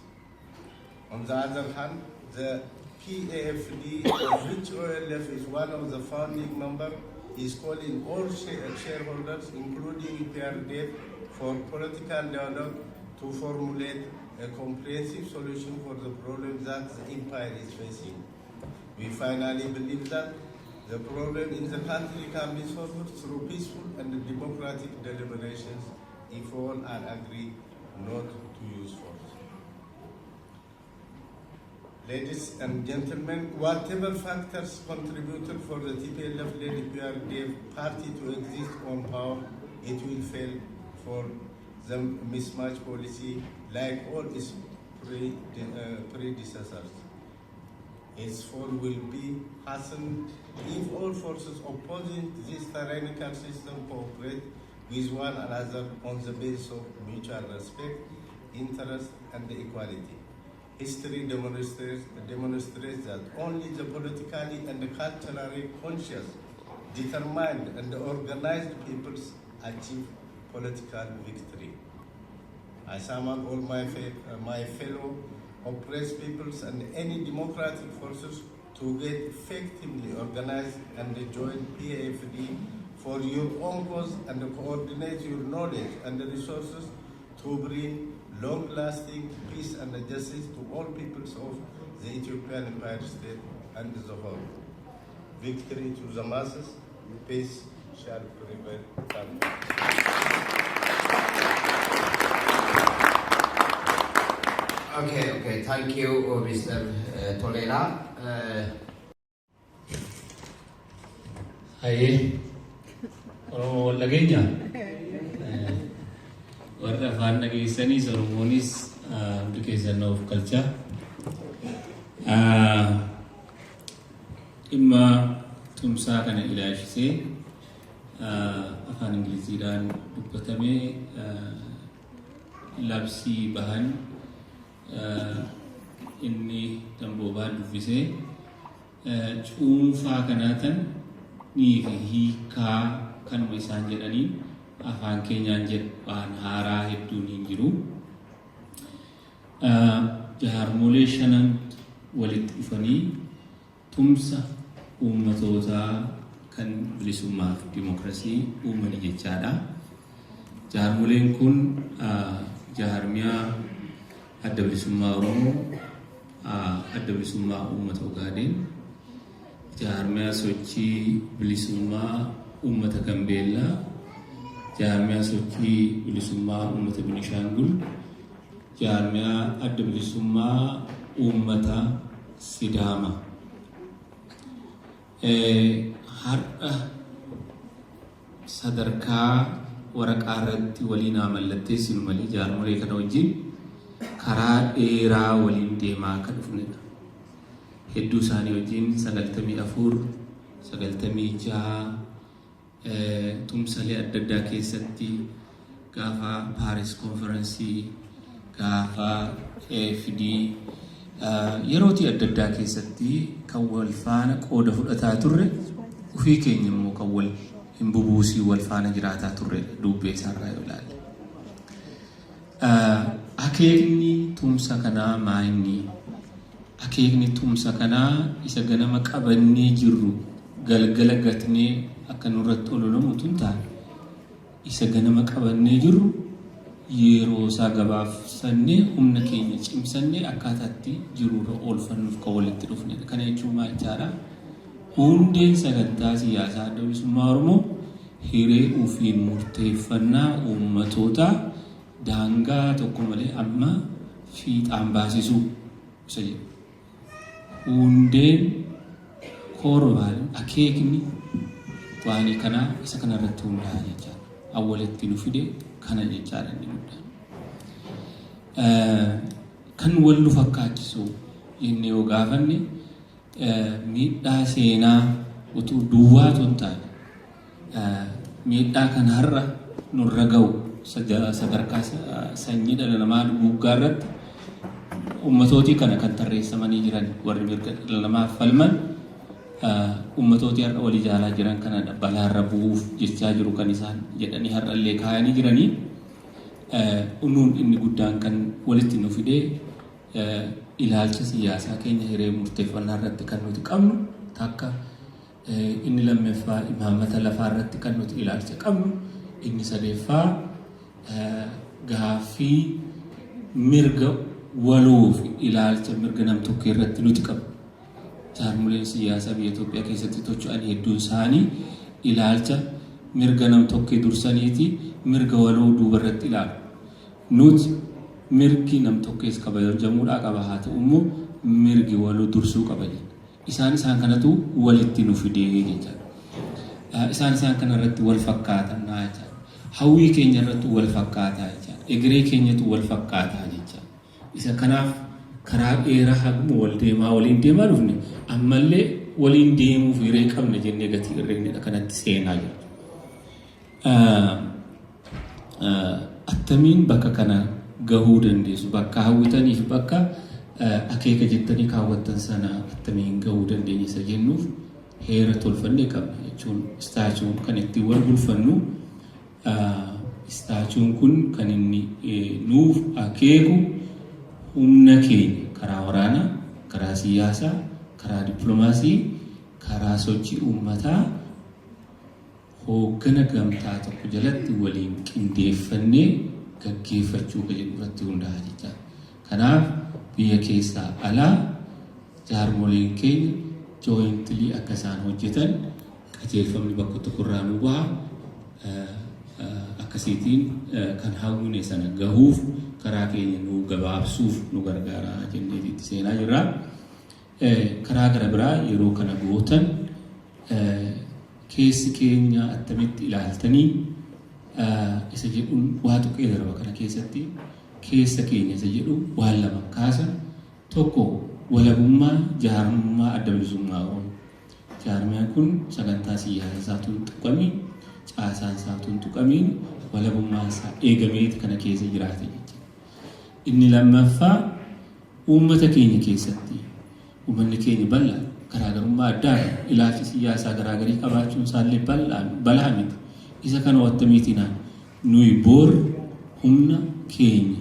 On the other hand, the PAFD, of which OLF is one of the founding members, is calling all shareholders, including PADF, for political dialogue to formulate a comprehensive solution for the problems that the empire is facing. We finally believe that the problem in the country can be solved through peaceful and democratic deliberations if all are agreed not to use force. Ladies and gentlemen, whatever factors contributed for the TPLF-led PRDF party to exist on power, it will fail for the mismatch policy like all its predecessors. Its fall will be hastened if all forces opposing this tyrannical system cooperate with one another on the basis of mutual respect, interest, and equality. History demonstrates that only the politically and culturally conscious, determined, and organized peoples achieve political victory. I summon all my fellow oppressed peoples and any democratic forces to get effectively organized and join PAFD for your own cause and coordinate your knowledge and resources to bring long-lasting peace and justice to all peoples of the Ethiopian Empire State and the whole. Victory to the masses, peace shall prevail. Okay, thank you, Mr. Tolera. Hai, Oromo lagenya. Warra afaan dhageessanis Oromoonis application of culture. Dhimma tumsaa kana ilaalchisee afaan Ingiliziidhaan dubbatamee labsii bahan inni damboobaan dubbisee cuunfaa kanaatan ni fi hiikaa kanuma isaan jedhanii afaan keenyaan jedhaan haaraa hedduun hin jiru. Jaarmolee shanan walitti dhufanii tumsa uummatootaa kan bilisummaa fi dimokiraasii uumanii jechaadha. Jaarmoleen kun jaarmiyaa adda bilisummaa Oromoo, adda bilisummaa uummata Ogaadeen, jaarmiyaa sochii bilisummaa uummata Gambeellaa, jaarmiyaa sochii bilisummaa uummata Beenishaangul, jaarmiyaa adda bilisummaa uummata Sidaama. Har'a sadarkaa waraqaa irratti waliin mallatteessinu malee jaarmolee kana wajjin karaa dheeraa waliin deemaa kan dhufnedha. Hedduu isaanii wajjin 94, 96, tumsalee adda addaa keessatti gaafa Paris konferensii gaafa FD yerootii adda addaa keessatti kan wal faana qooda fudhataa turre ofii keenya immoo kan wal hin bubuusii wal faana jiraataa turre dubbee isaarraa yoo ilaalle. Akeekni tumsa kanaa maayinni akeekni tumsa kanaa isa ganama qabannee jirru galgala gatnee akka nurratti ololamu tun taane isa ganama qabannee jirru yeroo isaa gabaabsannee humna keenya cimsannee akkaataatti jiruurra oolfannuuf kan walitti dhufnedha. Kana jechuun maal jechaadha? Hundeen sagantaa siyaasaa adda bilisummaa Oromoo hiree ofiin murteeffannaa uummatoota daangaa tokko malee amma fiixaan baasisuu isa jedhu. Hundeen koorobaan akeekni waanii kanaa isa kanarratti hundaa'a jechaadha. Awwalitti nu fide kana jechaadha inni guddaan. Kan wal nu fakkaachisu inni yoo gaafanne miidhaa seenaa utuu duwwaa tun taane miidhaa kan har'a nurra ga'u sadarkaa sanyii dhala namaa duguuggaa irratti ummatooti kana kan tarreessamanii jiran warri mirga dhala namaaf falman ummatooti har'a wal ijaaraa jiran kana balaarra bu'uuf jechaa jiru kan isaan jedhanii har'a illee kaayanii jiranii unuun inni guddaan kan walitti nu fidee ilaalcha siyaasaa keenya hiree murteeffannaa irratti kan nuti qabnu takka inni lammaffaa imaammata lafaa irratti kan nuti ilaalcha qabnu inni sadeeffaa gaaffii mirga waloof ilaalcha mirga nam-tokkee irratti nuti qabnu. Jaarmoleen siyaasaa biyya Itoophiyaa keessatti socho'an hedduun isaanii ilaalcha mirga nam-tokkee dursaniiti mirga waloo duuba irratti ilaalu. Nuti mirgi nam-tokkees kabajamuudhaa qaba haa ta'u immoo mirgi waloo dursuu qaba jenna. Isaan kanatu walitti nu fidee jechaadha. Isaan kana irratti wal fakkaataa jechaadha. Hawwii keenya irratti wal fakkaataa jechaadha. Egeree keenyatu wal fakkaataa jechaadha. Isa kanaaf karaa dheeraa haguma waliin deemaa dhufne ammallee waliin deemuuf hiree qabna jennee gatii irreennedha kanatti seenaa jiru. Attamiin bakka kana gahuu dandeessu bakka hawwitaniif bakka akeeka jettanii kaawwattan sana attamiin gahuu dandeenya isa jennuuf heera tolfannee qabna jechuun istaachuun kan ittiin wal bulfannu istaachuun kun kan inni nuuf akeeku humna keenya karaa waraanaa, karaa siyaasaa, karaa dippiloomaasii, karaa sochii uummataa hooggana gamtaa tokko jalatti waliin qindeeffannee gaggeeffachuu kan jedhu irratti hundaa'a jechuudha. Kanaaf biyya keessaa alaa jaarmoleen keenya jooyintilii akka isaan hojjetan qajeelfamni bakka tokkorraa nu baha akkasiitiin kan hawwine sana gahuuf karaa keenya nu gabaabsuuf nu gargaara jennee itti seenaa jirra. Karaa gara biraa yeroo kana gootan keessi keenya attamitti ilaaltanii isa jedhuun waa tuqee darba kana keessatti keessa keenya isa jedhu waan lama kaasa. Tokko walabummaa jaarmummaa adda bilisummaa Oromoo. Jaarmiyaan kun sagantaa siyaasaa isaatuun tuqamiin caasaan isaatuun tuqamiin walabummaa isaa eegameeti kana keessa jiraate jechuudha. Inni lammaffaa uummata keenya keessatti uummanni keenya bal'aa garaagarummaa addaa ilaalcha siyaasaa garaagarii qabaachuun isaallee bal'aa miti. Isa kana wattamiitinaan nuyi boor humna keenya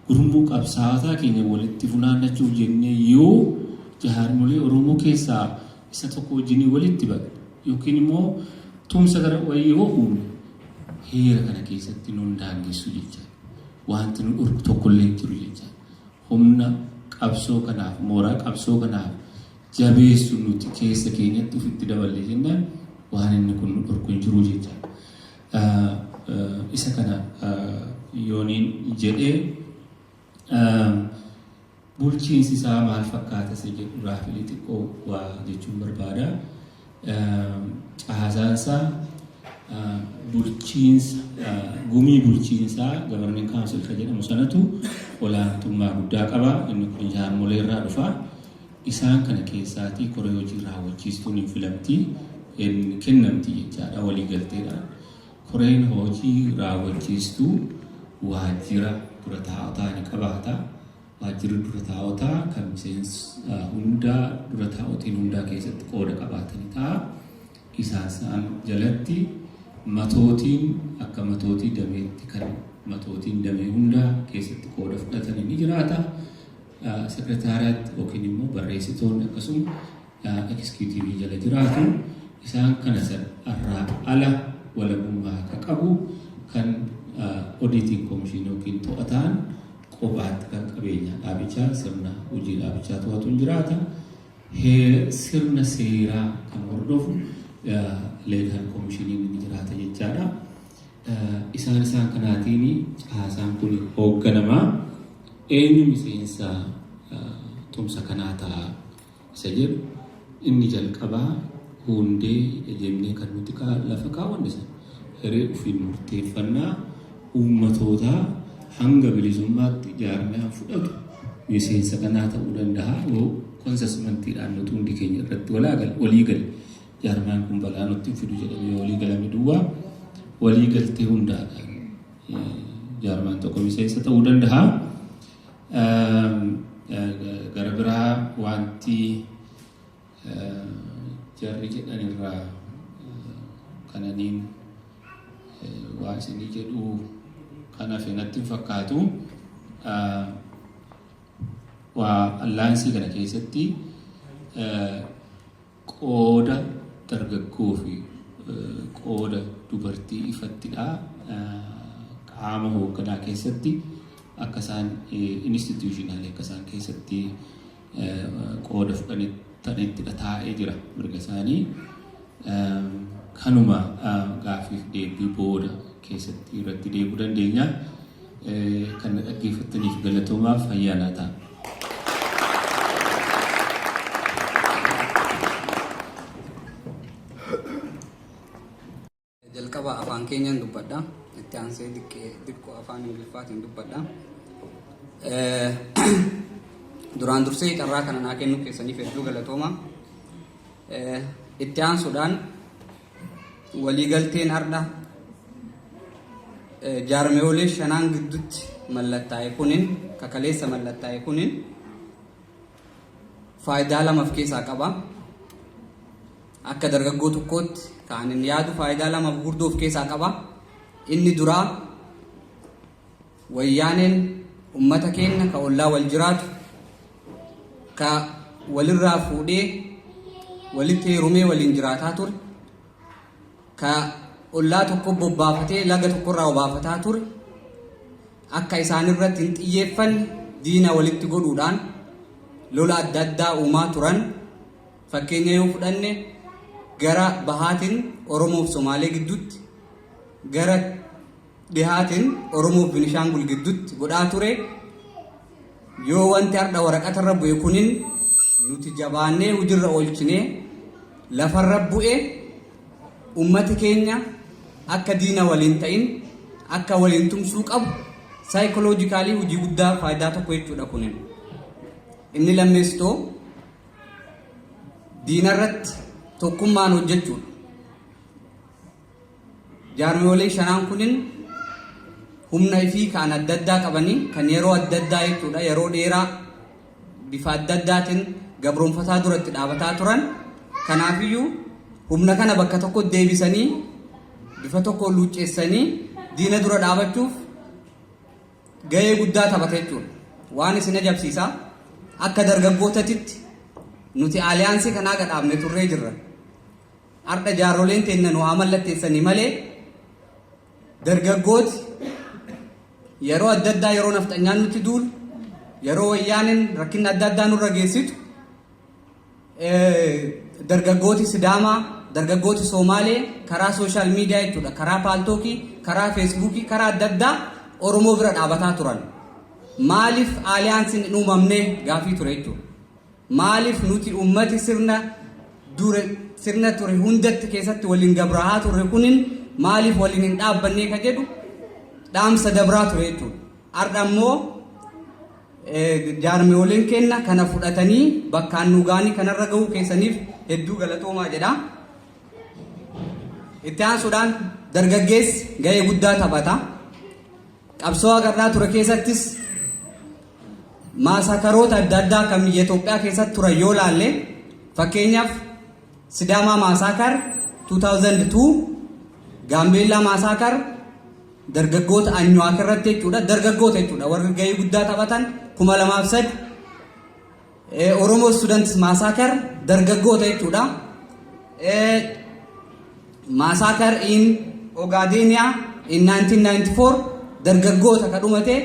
gurmuu qabsaawataa keenya walitti funaannachuuf jennee yoo jaarmolee Oromoo keessaa isa tokko wajjinii walitti baqe yookiin immoo tumsa gara wayii yoo uumne heera kana keessatti nuun daangessu jecha wanti nu dhorku tokkollee jiru jecha humna qabsoo kanaaf mooraa qabsoo kanaaf jabeessu nuti keessa keenyatti ofitti daballee jennaan waan inni kun nu dhorku hin jiru jecha. Isa kana yooniin jedhee bulchiinsi isaa maal fakkaata isa jedhu raafilee xiqqoo waa jechuun barbaada. Caasaansaa bulchiinsa gumii bulchiinsaa governing council kan jedhamu sanatu olaantummaa guddaa qaba. Inni kun jaarmolee irraa dhufa. Isaan kana keessaatii koree hojii raawwachiistuun hin filamti. kennamti jechaadha walii galteedhaan. Koreen hojii raawwachiistuu waajjira dura taa'otaa ni qabaata. Waajjirri dura taa'otaa kan miseensa hundaa dura taa'otiin hundaa keessatti qooda qabaatanii ta'a. Isaan jalatti matootiin akka matootii dameetti kan matootiin damee hundaa keessatti qooda fudhatanii ni jiraata. Sekretariyaat yookiin immoo barreessitoonni akkasuma ekskiyuutiivii jala jiraatu. Isaan kana irraa ala walabummaa akka qabu kan auditing commission yookiin to'ataan kophaatti kan qabeenya dhaabichaa sirna hojii dhaabichaa to'atu jiraata. Sirna seeraa kan hordofu legal commissioning ni jiraata jechaadha. Isaan kanaatiin caasaan kun hoogganamaa eenyu miseensa tumsa kanaa ta'a isa jedhu inni jalqabaa hundee jennee kan nuti lafa kaawwanne sana hiree ofiin murteeffannaa uummatoota hanga bilisummaatti jaarmiyaan fudhatu miseensa kanaa ta'uu danda'a. Konsesmantiidhaan nuti hundi keenya irratti walii gale jaarmiyaan kun balaa nutti fidu jedhamee walii galame duwwaa walii galtee hundaadhaan jaarmiyaan tokko miseensa ta'uu danda'a. Gara biraa wanti jarri jedhan irraa kananiin waa isinii jedhu kan hafe natti fakkaatu. Waa allaansii kana keessatti qooda dargaggoo fi qooda dubartii ifattidha. Qaama hoogganaa keessatti akka isaan institutionally akka isaan keessatti qooda fudhanittidha taa'ee jira mirga isaanii. Kanuma gaaffiif deebii booda keessatti irratti deebuu dandeenya. Kan dhaggeeffattaniif galatoomaa fayyaanaa ta'a. Jalqaba afaan keenyaan dubbadha. Itti aansee xiqqoo afaan Ingiliffaatiin dubbadha. Duraan dursee carraa kana naa kennuu keessaniif hedduu galatooma. Itti aansuudhaan waliigalteen har'a jaarmiyoolee shanaan gidduutti mallattaa'e kunin kakaleessa mallattaa'e kunin faayidaa lama of keessaa qaba. Akka dargaggoo tokkootti kan inni yaadu faayidaa lama gurguddoo of keessaa qaba. Inni duraa wayyaaneen ummata keenya ka ollaa wal jiraatu ka walirraa fuudhee walitti heerumee waliin jiraataa ture ka ollaa tokko bobbaafatee laga tokkorraa obaafataa ture akka isaan irratti hin xiyyeeffanne diina walitti godhuudhaan lola adda addaa uumaa turan. Fakkeenya yoo fudhanne gara bahaatiin Oromoo fi Somaalee gidduutti gara dhihaatiin Oromoo fi Binishaangul gidduutti godhaa ture. Yoo wanti har'a waraqatarra bu'e kunin nuti jabaannee hojiirra oolchinee lafarra bu'e ummati keenya akka diina waliin ta'in akka waliin tumsuu qabu saayikoloojikaalii hojii guddaa faayidaa tokko jechuudha kunin. Inni lammeessitoo diina irratti tokkummaan hojjechuudha. Jaarmiyoolee shanaan kunin humna ifii kan adda addaa qabanii kan yeroo adda addaa jechuudha yeroo dheeraa bifa adda addaatiin gabroonfataa duratti dhaabataa turan. Kanaafiyyuu humna kana bakka tokko deebisanii bifa tokko luucceessanii diina dura dhaabachuuf gahee guddaa taphata jechuudha. Waan isin ajabsiisaa akka dargaggootatitti nuti aliyaansii kanaa gadhaabne turree jirra. Har'a jaarroleen teenya nu haa mallatteessanii malee dargaggooti yeroo adda addaa yeroo nafxanyaan nuti duulu yeroo wayyaaneen rakkinna adda addaa nurra geessitu dargaggooti Sidaamaa dargaggooti Somaalee karaa sooshaal miidiyaa jechuudha karaa paaltookii karaa feesbuukii karaa adda addaa Oromoo bira dhaabataa turan. Maaliif aliyaansiin hin uumamne gaafii ture jechuudha. Maaliif nuti ummati sirna ture hundatti keessatti waliin gabrahaa turre kunin maaliif waliin hin dhaabbannee ka jedhu dhaamsa dabraa ture jechuudha. Har'a immoo jaarmiyooleen keenya kana fudhatanii bakkaan nu gaanii kanarra gahuu keessaniif hedduu galatoomaa jedha. Itti aansuudhaan dargaggeessi gahee guddaa taphata. Qabsoo agarraa ture keessattis maasakaroota adda addaa kan biyya Itoophiyaa keessatti turan yoo laalle fakkeenyaaf Sidaamaa maasakar 2002, Gaambeellaa maasakar dargaggoota Anyuwaak irratti jechuudha. Dargaggoota jechuudha warri gahee guddaa taphatan 2003 Oromoo Students maasakar dargaggoota jechuudha. Massacre in Ogadenia in 1994 dargaggoota ka dhumate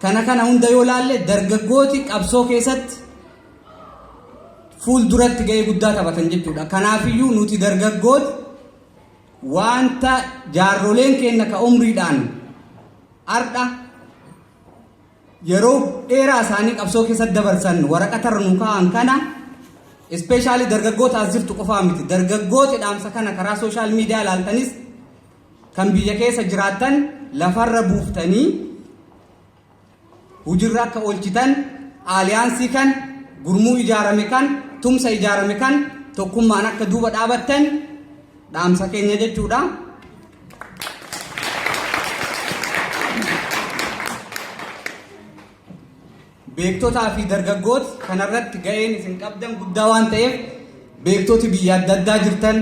kana hunda yoo laalle dargaggooti qabsoo keessatti fuul duratti gahee guddaa taphatan jechuudha. Kanaafiyyuu nuti dargaggooti wanta jaarroleen keenya ka umriidhaan ardha yeroo dheeraa isaanii qabsoo keessatti dabarsan waraqata irra nu kaa'an kana especially dargaggoota as jirtu qofaa miti. Dargaggooti dhaamsa kana karaa social media ilaaltanis kan biyya keessa jiraattan lafarra buuftanii hujirra akka oolchitan aaliyaansii kan gurmuu ijaarame kan tumsa ijaarame kan tokkummaan akka duuba dhaabattan dhaamsa keenya jechuudha. Beektotaa fi dargaggooti kanarratti gaheen isin qabdan guddaa waan ta'eef beektooti biyya adda addaa jirtan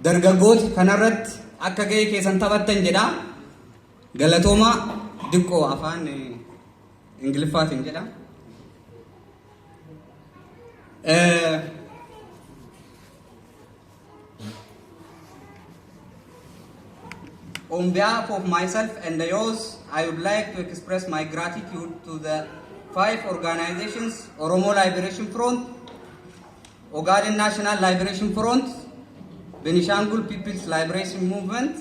dargaggooti kanarratti akka gahee keessan taphattan jedha. Galatooma diqqoo afaan Ingiliffaatiin jedha. On behalf of myself and yours, I would like to express my gratitude to the 5 organizations: Oromo Liberation Front, Ogaden National Liberation Front, Benishangul People's Liberation Movement.